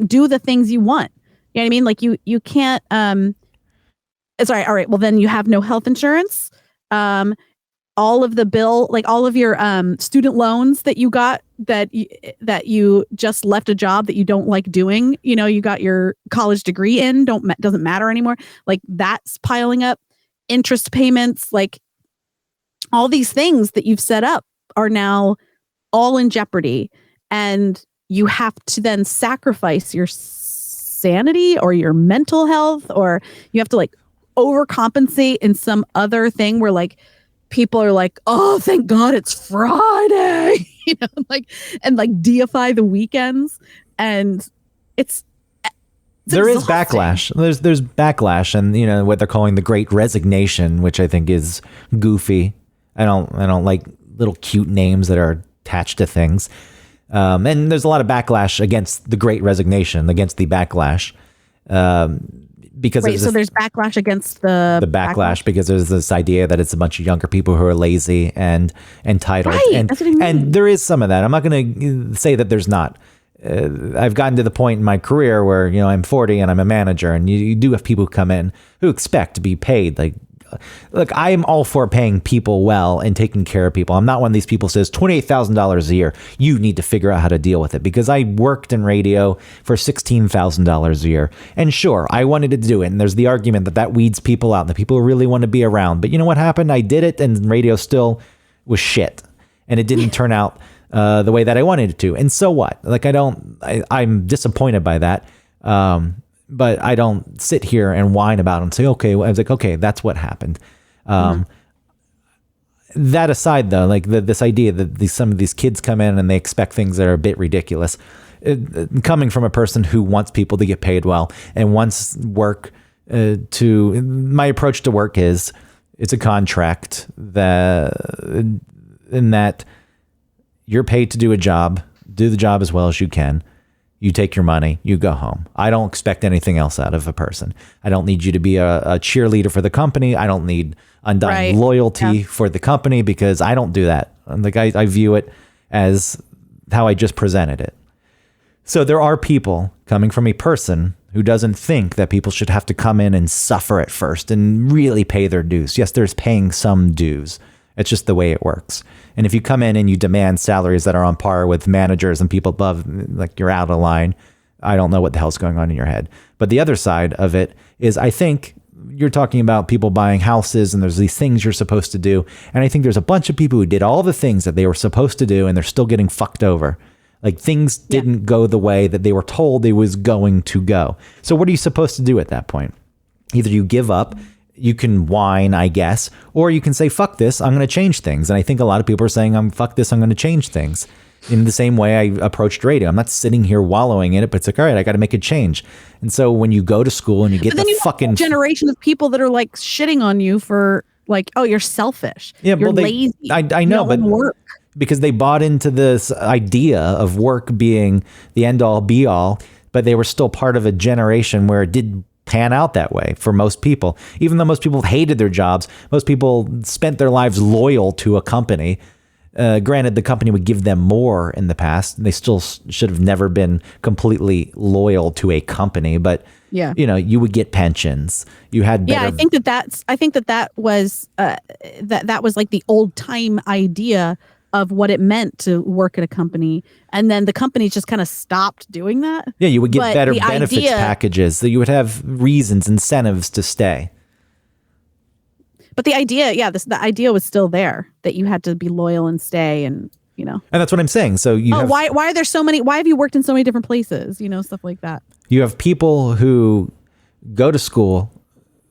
do the things you want. You know what I mean? Like you can't sorry, all right, well then you have no health insurance. All of the bill, like all of your student loans that you got, that you just left a job that you don't like doing, you know, you got your college degree in, doesn't matter anymore. Like, that's piling up. Interest payments, like all these things that you've set up are now all in jeopardy, and you have to then sacrifice your sanity or your mental health, or you have to like overcompensate in some other thing where like people are like, oh, thank God it's Friday, you know, like, and like deify the weekends. And it's
there
exhausting.
is backlash. There's backlash, and you know what they're calling the Great Resignation, which I think is goofy. I don't like little cute names that are attached to things. And there's a lot of backlash against the Great Resignation, against the backlash. Because
so there's backlash against the
backlash because there's this idea that it's a bunch of younger people who are lazy and entitled.
Right,
and
that's what I mean.
And there is some of that. I'm not going to say that there's not. I've gotten to the point in my career where, I'm 40 and I'm a manager, and you do have people who come in who expect to be paid. Like, look, I am all for paying people well and taking care of people. I'm not one of these people who says $28,000 a year. You need to figure out how to deal with it, because I worked in radio for $16,000 a year. And sure, I wanted to do it. And there's the argument that weeds people out and the people who really want to be around. But you know what happened? I did it, and radio still was shit. And it didn't turn out the way that I wanted it to. And so what? Like, I'm disappointed by that. But I don't sit here and whine about it and say, okay, well, I was like, okay, that's what happened. That aside, though, like this idea that some of these kids come in and they expect things that are a bit ridiculous, coming from a person who wants people to get paid well and wants work my approach to work is it's a contract in that you're paid to do a job, do the job as well as you can. You take your money, you go home. I don't expect anything else out of a person. I don't need you to be a cheerleader for the company. I don't need undying loyalty for the company, because I don't do that. Like, I view it as how I just presented it. So there are people coming from a person who doesn't think that people should have to come in and suffer at first and really pay their dues. Yes, there's paying some dues. It's just the way it works. And if you come in and you demand salaries that are on par with managers and people above, like, you're out of line. I don't know what the hell's going on in your head. But the other side of it is, I think you're talking about people buying houses and there's these things you're supposed to do. And I think there's a bunch of people who did all the things that they were supposed to do and they're still getting fucked over. Like, things didn't go the way that they were told they was going to go. So what are you supposed to do at that point? Either you give up, you can whine, I guess, or you can say, fuck this, I'm going to change things. And I think a lot of people are saying, fuck this, I'm going to change things. In the same way I approached radio. I'm not sitting here wallowing in it, but it's like, all right, I got to make a change. And so when you go to school and you get the fucking
generation of people that are like shitting on you for like, oh, you're selfish. Yeah, you're lazy.
I know, but work. Because they bought into this idea of work being the end all be all, but they were still part of a generation where it did pan out that way for most people. Even though most people hated their jobs, most people spent their lives loyal to a company. Granted, the company would give them more in the past. They still should have never been completely loyal to a company, but you would get pensions. You had better.
I think that was that was like the old time idea of what it meant to work at a company, and then the company just kind of stopped doing that.
Yeah, you would get better benefits packages. That you would have reasons, incentives to stay.
But the idea, the idea was still there that you had to be loyal and stay, and And
that's what I'm saying. So
why are there so many? Why have you worked in so many different places? Stuff like that.
You have people who go to school,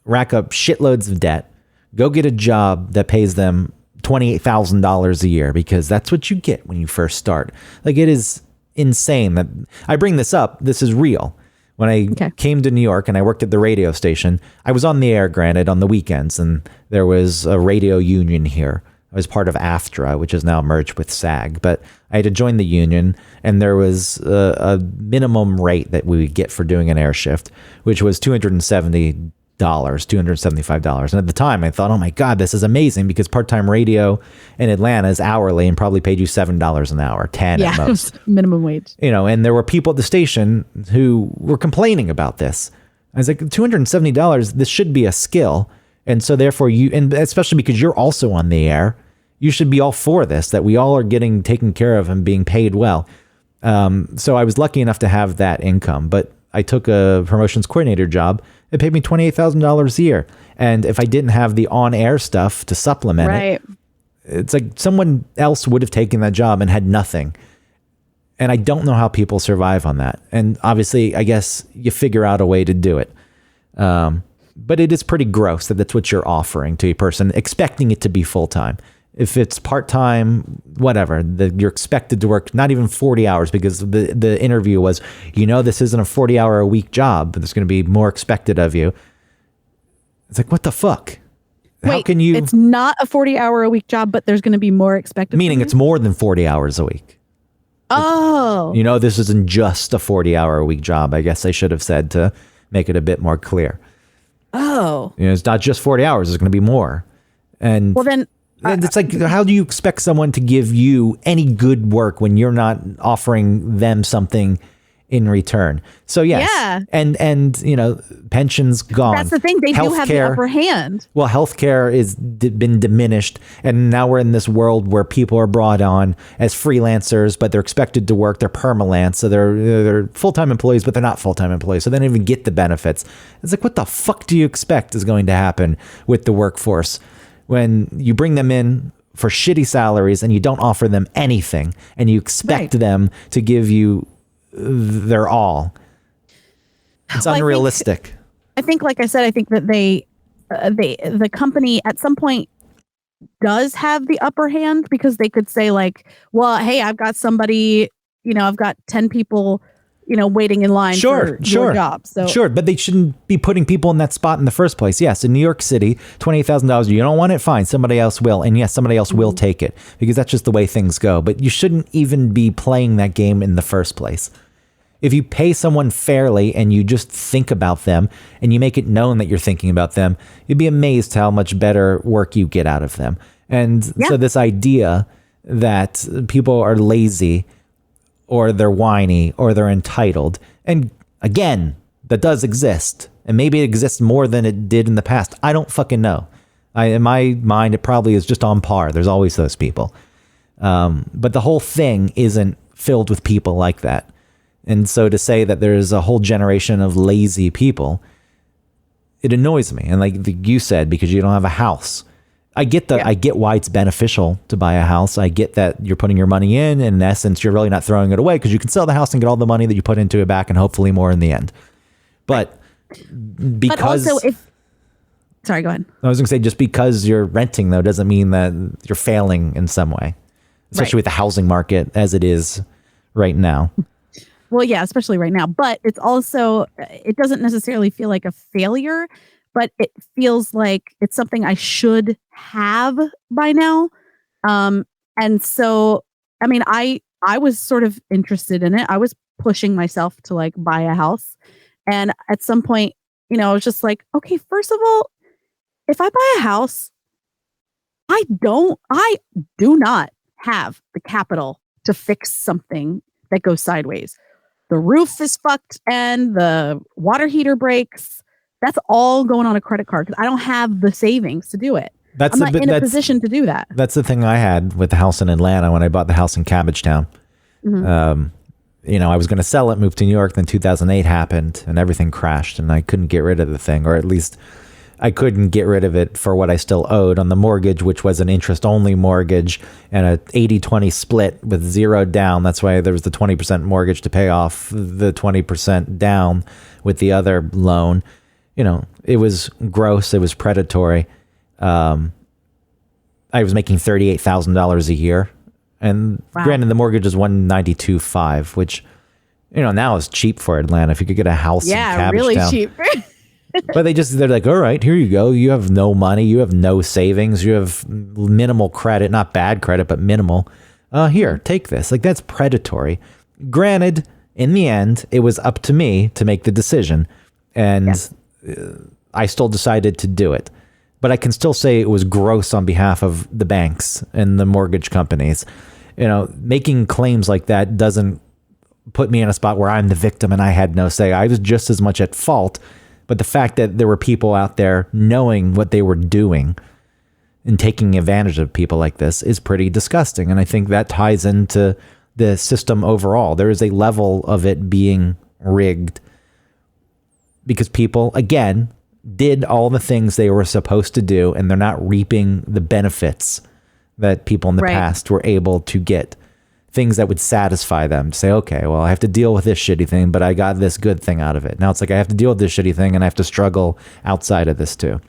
rack up shitloads of debt, go get a job that pays them $28,000 a year, because that's what you get when you first start. Like, it is insane that I bring this up. This is real. When I came to New York and I worked at the radio station, I was on the air, granted, on the weekends, and there was a radio union here. I was part of AFTRA, which is now merged with SAG, but I had to join the union, and there was a minimum rate that we would get for doing an air shift, which was $275. And at the time I thought, oh my God, this is amazing, because part-time radio in Atlanta is hourly and probably paid you $7 an hour, 10 at most.
Minimum wage.
And there were people at the station who were complaining about this. I was like, $270, this should be a skill. And so therefore and especially because you're also on the air, you should be all for this, that we all are getting taken care of and being paid well. So I was lucky enough to have that income, but I took a promotions coordinator job. It paid me $28,000 a year. And if I didn't have the on-air stuff to supplement it, it's like someone else would have taken that job and had nothing. And I don't know how people survive on that. And obviously, I guess you figure out a way to do it. But it is pretty gross that that's what you're offering to a person, expecting it to be full-time. If it's part-time, whatever, you're expected to work not even 40 hours, because the interview was, this isn't a 40-hour-a-week job, but there's going to be more expected of you. It's like, what the fuck? How can you?
It's not a 40-hour-a-week job, but there's going to be more expected.
Meaning it's more than 40 hours a week.
Oh.
This isn't just a 40-hour-a-week job, I guess I should have said, to make it a bit more clear.
Oh.
It's not just 40 hours, there's going to be more. And
well, then
And it's like, how do you expect someone to give you any good work when you're not offering them something in return? So yes,
Yeah.
and you know, pensions gone.
That's the thing. They do have the
Healthcare-
upper hand.
Well, healthcare is been diminished, and now we're in this world where people are brought on as freelancers, but they're expected to work. They're permalance, so they're full time employees, but they're not full time employees, so they don't even get the benefits. It's like, what the fuck do you expect is going to happen with the workforce when you bring them in for shitty salaries and you don't offer them anything, and you expect
Right.
them to give you their all? It's
Well,
unrealistic.
I think, like I said, I think that the company at some point does have the upper hand, because they could say like, well, hey, I've got somebody, I've got 10 people, waiting in line for your job. So
Sure, but they shouldn't be putting people in that spot in the first place. Yes, in New York City, $28,000, you don't want it, fine, somebody else will. And yes, somebody else will take it, because that's just the way things go. But you shouldn't even be playing that game in the first place. If you pay someone fairly and you just think about them and you make it known that you're thinking about them, you'd be amazed how much better work you get out of them. And so this idea that people are lazy or they're whiny or they're entitled, and again, that does exist. And maybe it exists more than it did in the past. I don't fucking know. In my mind, it probably is just on par. There's always those people. But the whole thing isn't filled with people like that. And so to say that there's a whole generation of lazy people, it annoys me. And like you said, because you don't have a house. I get I get why it's beneficial to buy a house. I get that you're putting your money in essence, you're really not throwing it away, because you can sell the house and get all the money that you put into it back, and hopefully more in the end. But because...
But also sorry, go ahead.
I was going to say, just because you're renting, though, doesn't mean that you're failing in some way, especially with the housing market as it is right now.
Well, yeah, especially right now. But it's also, it doesn't necessarily feel like a failure, but it feels like it's something I should have by now. And so, I mean, I was sort of interested in it. I was pushing myself to like buy a house. And at some point, I was just like, okay, first of all, if I buy a house, I do not have the capital to fix something that goes sideways. The roof is fucked and the water heater breaks. That's all going on a credit card, because I don't have the savings to do it. I'm not in a position to do that.
That's the thing I had with the house in Atlanta when I bought the house in Cabbagetown. I was going to sell it, move to New York. Then 2008 happened and everything crashed, and I couldn't get rid of the thing, or at least I couldn't get rid of it for what I still owed on the mortgage, which was an interest-only mortgage and a 80-20 split with zero down. That's why there was the 20% mortgage to pay off the 20% down with the other loan. It was gross. It was predatory. I was making $38,000 a year. And granted, the mortgage is $192,500, which, now is cheap for Atlanta. If you could get a house in Cabbagetown.
Really cheap.
But they're like, all right, here you go. You have no money. You have no savings. You have minimal credit, not bad credit, but minimal. Here, take this. Like, that's predatory. Granted, in the end, it was up to me to make the decision, and I still decided to do it. But I can still say it was gross on behalf of the banks and the mortgage companies. Making claims like that doesn't put me in a spot where I'm the victim and I had no say. I was just as much at fault. But the fact that there were people out there knowing what they were doing and taking advantage of people like this is pretty disgusting. And I think that ties into the system overall. There is a level of it being rigged because people, again, did all the things they were supposed to do, and they're not reaping the benefits that people in the past were able to get. Things that would satisfy them to say, okay, well, I have to deal with this shitty thing, but I got this good thing out of it. Now it's like I have to deal with this shitty thing and I have to struggle outside of this too.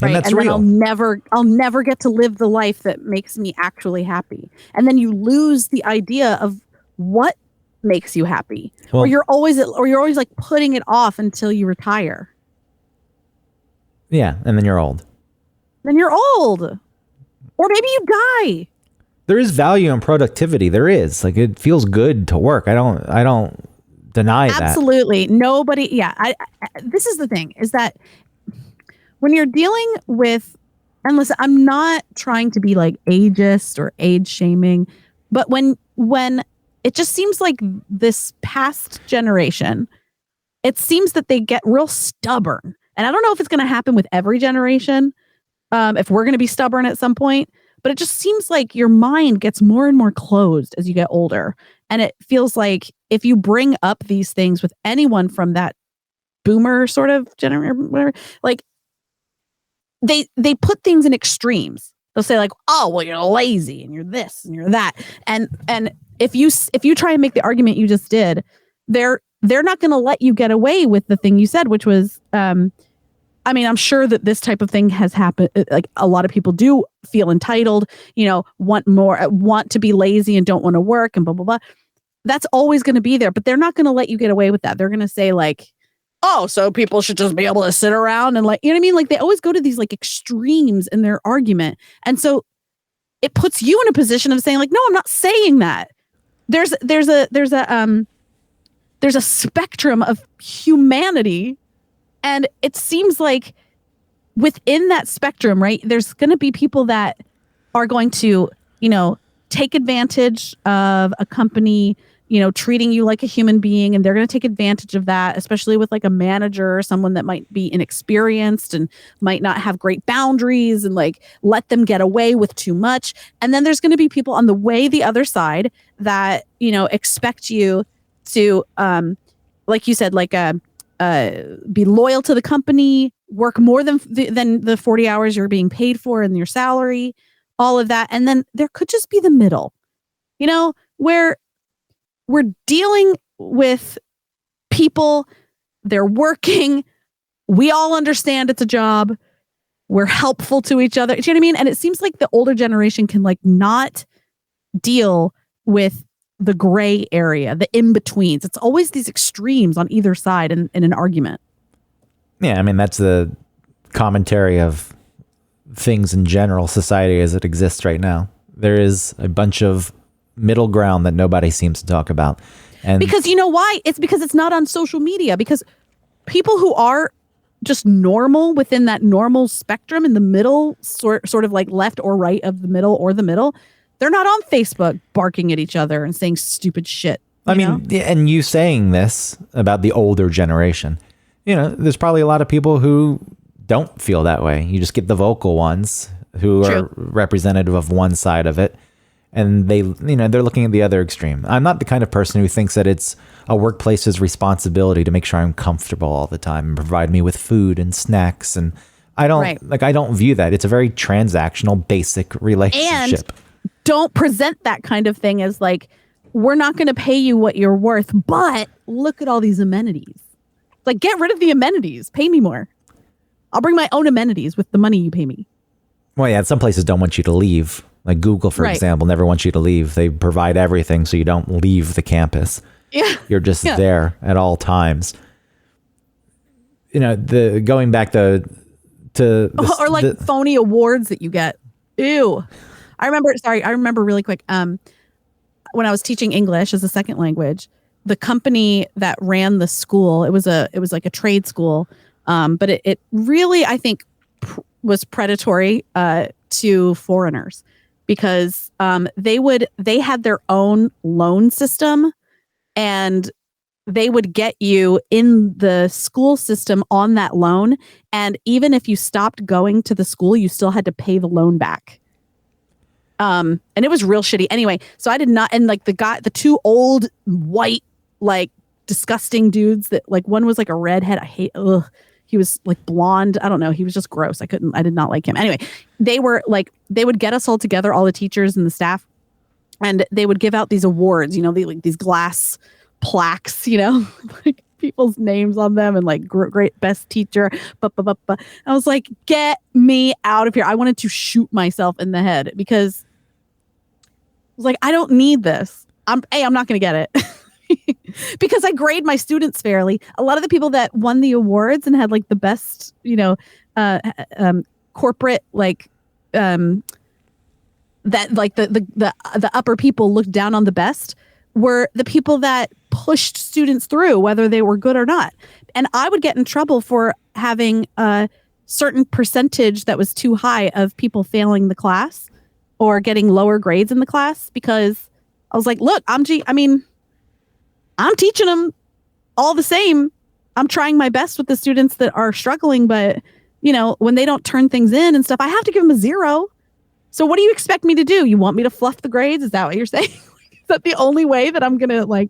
And that's real.
I'll never get to live the life that makes me actually happy. And then you lose the idea of what makes you happy. Well, or you're always like putting it off until you retire.
Yeah, and then you're old.
Or maybe you die.
There is value in productivity. There is. Like, it feels good to work. I don't deny that.
Absolutely. Nobody. Yeah. This is the thing, is that when you're dealing with And listen, I'm not trying to be like ageist or age shaming, but when it just seems like this past generation, it seems that they get real stubborn. And I don't know if it's going to happen with every generation, if we're going to be stubborn at some point, but it just seems like your mind gets more and more closed as you get older. And it feels like if you bring up these things with anyone from that boomer sort of generation, whatever, like they put things in extremes. They'll say like, oh, well, you're lazy and you're this and you're that. And if you try and make the argument you just did, they're not going to let you get away with the thing you said, which was, I mean, I'm sure that this type of thing has happened. Like a lot of people do feel entitled, want to be lazy and don't want to work and blah, blah, blah. That's always going to be there, but they're not going to let you get away with that. They're going to say like, oh, so people should just be able to sit around and like, you know what I mean? Like they always go to these like extremes in their argument. And so it puts you in a position of saying like, no, I'm not saying that. There's a spectrum of humanity. And it seems like within that spectrum, right, there's going to be people that are going to, take advantage of a company, treating you like a human being. And they're going to take advantage of that, especially with like a manager or someone that might be inexperienced and might not have great boundaries and like let them get away with too much. And then there's going to be people on the other side that, expect you to, like you said, like, be loyal to the company, work more than the 40 hours you're being paid for in your salary, all of that. And then there could just be the middle, where we're dealing with people, they're working. We all understand it's a job. We're helpful to each other. Do you know what I mean? And it seems like the older generation can like not deal with the gray area, the in-betweens. It's always these extremes on either side in an argument.
Yeah, I mean, that's the commentary of things in general, society as it exists right now. There is a bunch of middle ground that nobody seems to talk about. And
because you know why? It's because it's not on social media. Because people who are just normal within that normal spectrum in the middle, sort of like left or right of the middle or the middle, they're not on Facebook barking at each other and saying stupid shit.
I mean, and you saying this about the older generation, there's probably a lot of people who don't feel that way. You just get the vocal ones who
True.
are representative of one side of it. And they're looking at the other extreme. I'm not the kind of person who thinks that it's a workplace's responsibility to make sure I'm comfortable all the time and provide me with food and snacks. And I don't view that. It's a very transactional, basic relationship.
And don't present that kind of thing as like, we're not going to pay you what you're worth, but look at all these amenities. Like, get rid of the amenities. Pay me more. I'll bring my own amenities with the money you pay me.
Well, yeah, some places don't want you to leave. Like Google, for example, never wants you to leave. They provide everything so you don't leave the campus.
Yeah.
You're just there at all times. Going back to
or like phony awards that you get. Ew. I remember really quick. When I was teaching English as a second language, the company that ran the school, it was like a trade school. But it really, I think, was predatory to foreigners because they had their own loan system, and they would get you in the school system on that loan. And even if you stopped going to the school, you still had to pay the loan back. And it was real shitty. Anyway, so I did not, and like the two old white, like disgusting dudes that like one was like a redhead. He was like blonde. I don't know. He was just gross. I did not like him. Anyway, they would get us all together, all the teachers and the staff, and they would give out these awards, these glass plaques, like people's names on them and like great best teacher. I was like, get me out of here. I wanted to shoot myself in the head because I was like, I don't need this. I'm not going to get it. Because I grade my students fairly. A lot of the people that won the awards and had like the best, corporate, like, that like the upper people looked down on the best were the people that pushed students through, whether they were good or not. And I would get in trouble for having certain percentage that was too high of people failing the class or getting lower grades in the class, because I was like, look, I'm teaching them all the same. I'm trying my best with the students that are struggling, but when they don't turn things in and stuff, I have to give them a 0. So what do you expect me to do? You want me to fluff the grades? Is that what you're saying? Is that the only way that I'm going to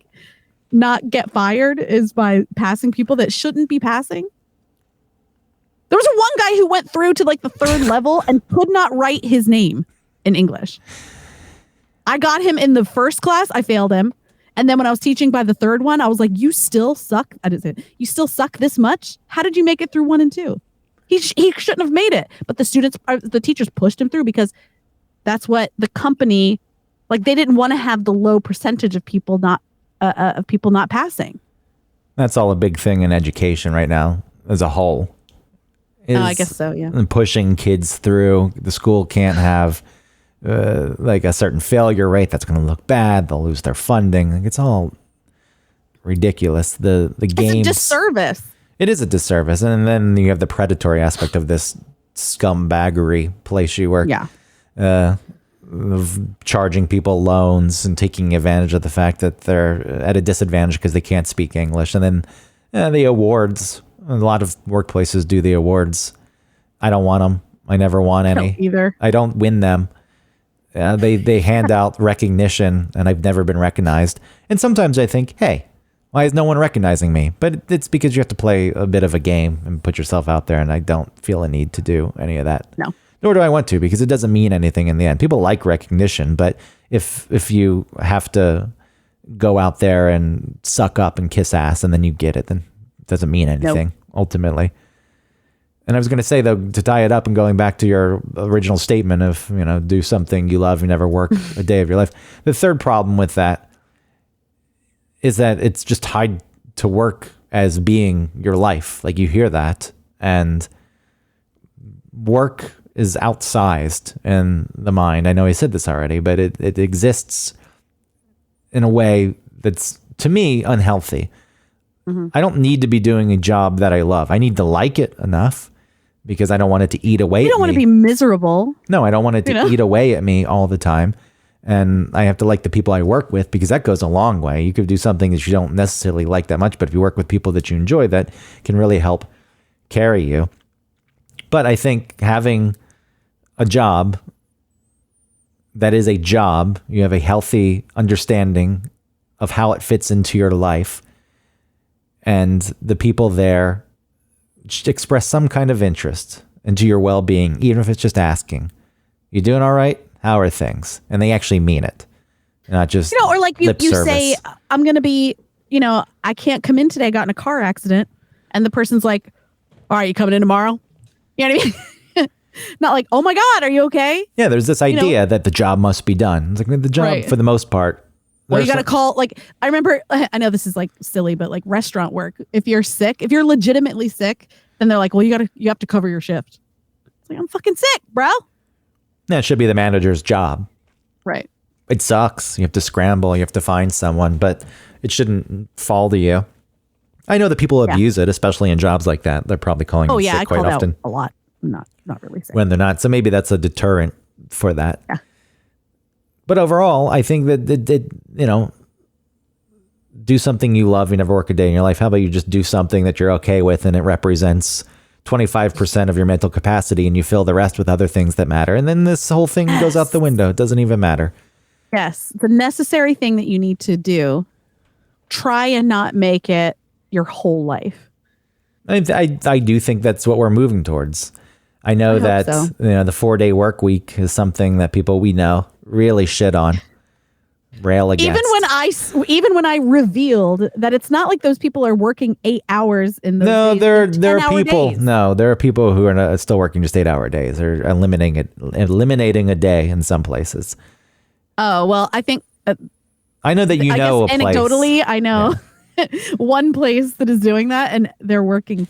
not get fired, is by passing people that shouldn't be passing? There was one guy who went through to the 3rd level and could not write his name in English. I got him in the first class. I failed him. And then when I was teaching by the 3rd one, I was like, you still suck. I didn't say it. You still suck this much? How did you make it through 1 and 2? He shouldn't have made it. But the teachers pushed him through, because that's what the company, they didn't want to have the low percentage of people not passing. That's
all a big thing in education right now as a whole.
I guess so, yeah.
Pushing kids through. The school can't have a certain failure rate. That's going to look bad. They'll lose their funding. It's all ridiculous. The games.
It's a disservice.
It is a disservice. And then you have the predatory aspect of this scumbaggery place you work.
Yeah.
Of charging people loans and taking advantage of the fact that they're at a disadvantage because they can't speak English. And then the awards. A lot of workplaces do the awards. I don't want them. I never want any.
I don't either.
I don't win them. They hand out recognition, and I've never been recognized. And sometimes I think, hey, why is no one recognizing me? But it's because you have to play a bit of a game and put yourself out there, and I don't feel a need to do any of that.
No.
Nor do I want to, because it doesn't mean anything in the end. People like recognition, but if you have to go out there and suck up and kiss ass and then you get it, then it doesn't mean anything, ultimately. And I was going to say, though, to tie it up and going back to your original statement of, do something you love, you never work a day of your life. The third problem with that is that it's just tied to work as being your life. You hear that, and work is outsized in the mind. I know I said this already, but it exists in a way that's, to me, unhealthy. Mm-hmm. I don't need to be doing a job that I love. I need to like it enough, because I don't want it to eat away at me.
You don't want to be miserable.
No, I don't want it to eat away at me all the time. And I have to like the people I work with, because that goes a long way. You could do something that you don't necessarily like that much, but if you work with people that you enjoy, that can really help carry you. But I think having a job that is a job, you have a healthy understanding of how it fits into your life, and the people there express some kind of interest into your well-being, even if it's just asking, you doing all right? How are things? And they actually mean it, not just
or you
service. Say,
I'm going to be, I can't come in today. I got in a car accident. And the person's like, all right, you coming in tomorrow? You know what I mean? Not like, oh my God, are you okay?
Yeah, there's this idea that the job must be done. It's the job, for the most part.
Well, you got to call, I remember, I know this is silly, but restaurant work, if you're sick, if you're legitimately sick, then they're like, well, you have to cover your shift. It's like, I'm fucking sick, bro.
That should be the manager's job.
Right.
It sucks. You have to scramble. You have to find someone, but it shouldn't fall to you. I know that people abuse it, especially in jobs like that. They're probably calling in sick quite often.
Out a lot. Not really sick.
When they're not. So maybe that's a deterrent for that.
Yeah.
But overall, I think that, do something you love. You never work a day in your life. How about you just do something that you're okay with, and it represents 25% of your mental capacity, and you fill the rest with other things that matter. And then this whole thing goes out the window. It doesn't even matter.
Yes. The necessary thing that you need to do, try and not make it your whole life.
I do think that's what we're moving towards. I know that
so.
The 4-day work week is something that people we know really shit on, rail against.
Even when I revealed that it's not like those people are working 8 hours in those days.
there are people.
Days.
No, there are people who are still working just 8-hour days. They're eliminating a day in some places.
Oh well, I think.
I know that
I guess
a place.
Anecdotally, I know one place that is doing that, and they're working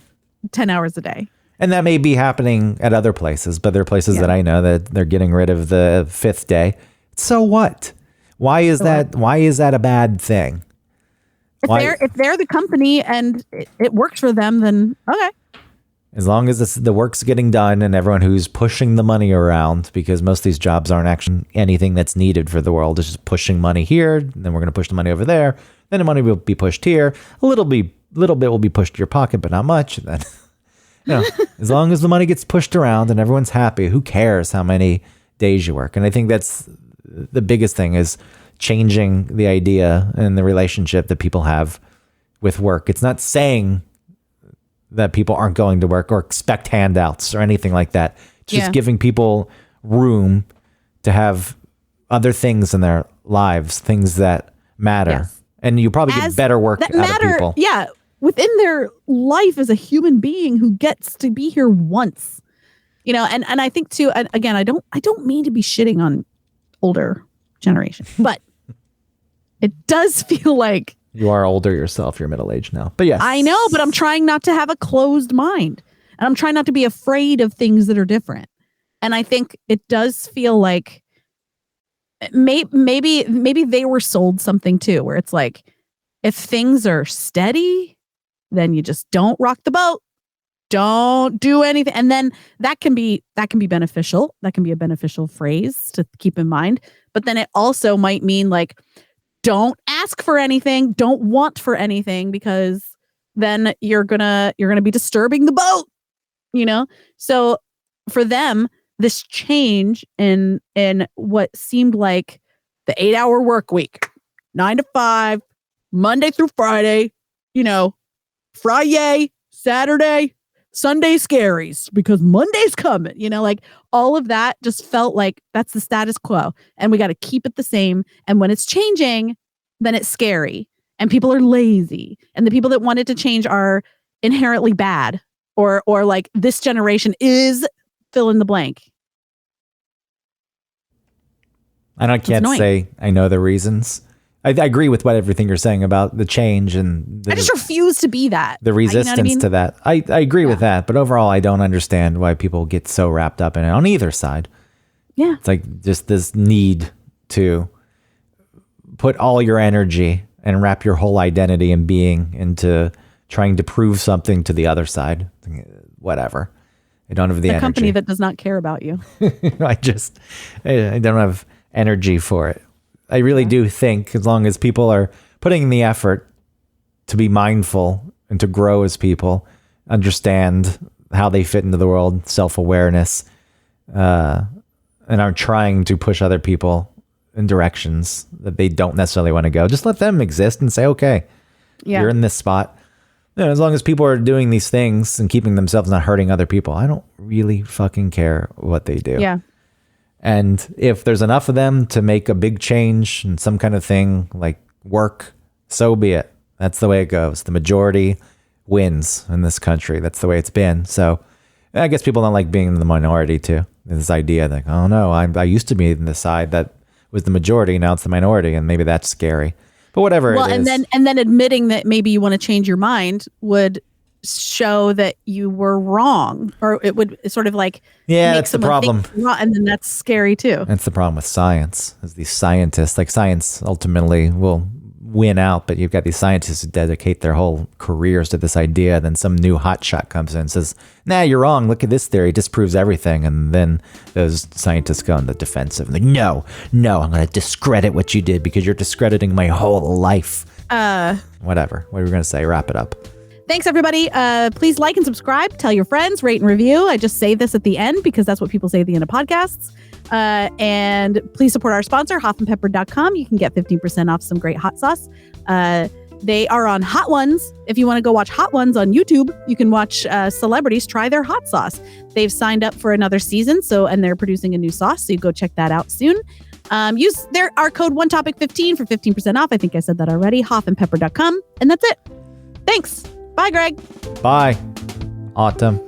10 hours a day.
And that may be happening at other places, but there are places that I know that they're getting rid of the 5th day. So what? Why is that? Why is that a bad thing?
If they're the company and it works for them, then okay.
As long as the work's getting done and everyone who's pushing the money around, because most of these jobs aren't actually anything that's needed for the world. It's just pushing money here, and then we're going to push the money over there. Then the money will be pushed here. A little bit will be pushed to your pocket, but not much. And then, as long as the money gets pushed around and everyone's happy, who cares how many days you work? And I think that's the biggest thing, is changing the idea and the relationship that people have with work. It's not saying that people aren't going to work or expect handouts or anything like that. It's just giving people room to have other things in their lives, things that matter. Yes. And you probably get better work out of people.
Yeah. Within their life as a human being who gets to be here once. And I think too, again, I don't mean to be shitting on older generation, but it does feel like
you are older yourself. You're middle-aged now. But yes.
I know, but I'm trying not to have a closed mind. And I'm trying not to be afraid of things that are different. And I think it does feel like maybe they were sold something too, where it's like, if things are steady, then you just don't rock the boat. Don't do anything. And then that can be beneficial. That can be a beneficial phrase to keep in mind. But then it also might mean like, don't ask for anything, don't want for anything, because then you're gonna be disturbing the boat, So for them, this change in what seemed like the 8-hour work week, 9 to 5, Monday through Friday, Friday, Saturday, Sunday scaries because Monday's coming, like all of that just felt like that's the status quo and we got to keep it the same. And when it's changing, then it's scary and people are lazy and the people that wanted to change are inherently bad or like this generation is fill in the blank.
And I can't say I know the reasons. I agree with everything you're saying about the change and
I just refuse to be that.
The resistance to that. I agree with that. But overall, I don't understand why people get so wrapped up in it on either side.
Yeah.
It's like just this need to put all your energy and wrap your whole identity and being into trying to prove something to the other side. Whatever. I don't have the energy.
A company that does not care about you.
I don't have energy for it. I really do think as long as people are putting in the effort to be mindful and to grow as people, understand how they fit into the world, self-awareness, and are trying to push other people in directions that they don't necessarily want to go, just let them exist and say, okay, you're in this spot. As long as people are doing these things and keeping themselves not hurting other people, I don't really fucking care what they do.
Yeah.
And if there's enough of them to make a big change in some kind of thing like work, so be it. That's the way it goes. The majority wins in this country. That's the way it's been. So I guess people don't like being in the minority too. This idea like, oh no, I used to be in the side that was the majority. Now it's the minority. And maybe that's scary. But whatever it is.
And then admitting that maybe you want to change your mind would show that you were wrong, or it would sort of like make
that's the problem,
and then that's scary too.
That's the problem with science, is these scientists, like science ultimately will win out, but you've got these scientists who dedicate their whole careers to this idea. Then some new hotshot comes in and says, nah, you're wrong, look at this theory, it disproves everything. And then those scientists go on the defensive and like, no, I'm going to discredit what you did because you're discrediting my whole life. Whatever, what were we going to say? Wrap it up.
Thanks, everybody. Please like and subscribe. Tell your friends, rate and review. I just say this at the end because that's what people say at the end of podcasts. And please support our sponsor, hoffandpepper.com. You can get 15% off some great hot sauce. They are on Hot Ones. If you want to go watch Hot Ones on YouTube, you can watch celebrities try their hot sauce. They've signed up for another season, and they're producing a new sauce, so you go check that out soon. Use our code ONETOPIC15 for 15% off. I think I said that already. hoffandpepper.com. And that's it. Thanks. Bye, Greg.
Bye. Autumn.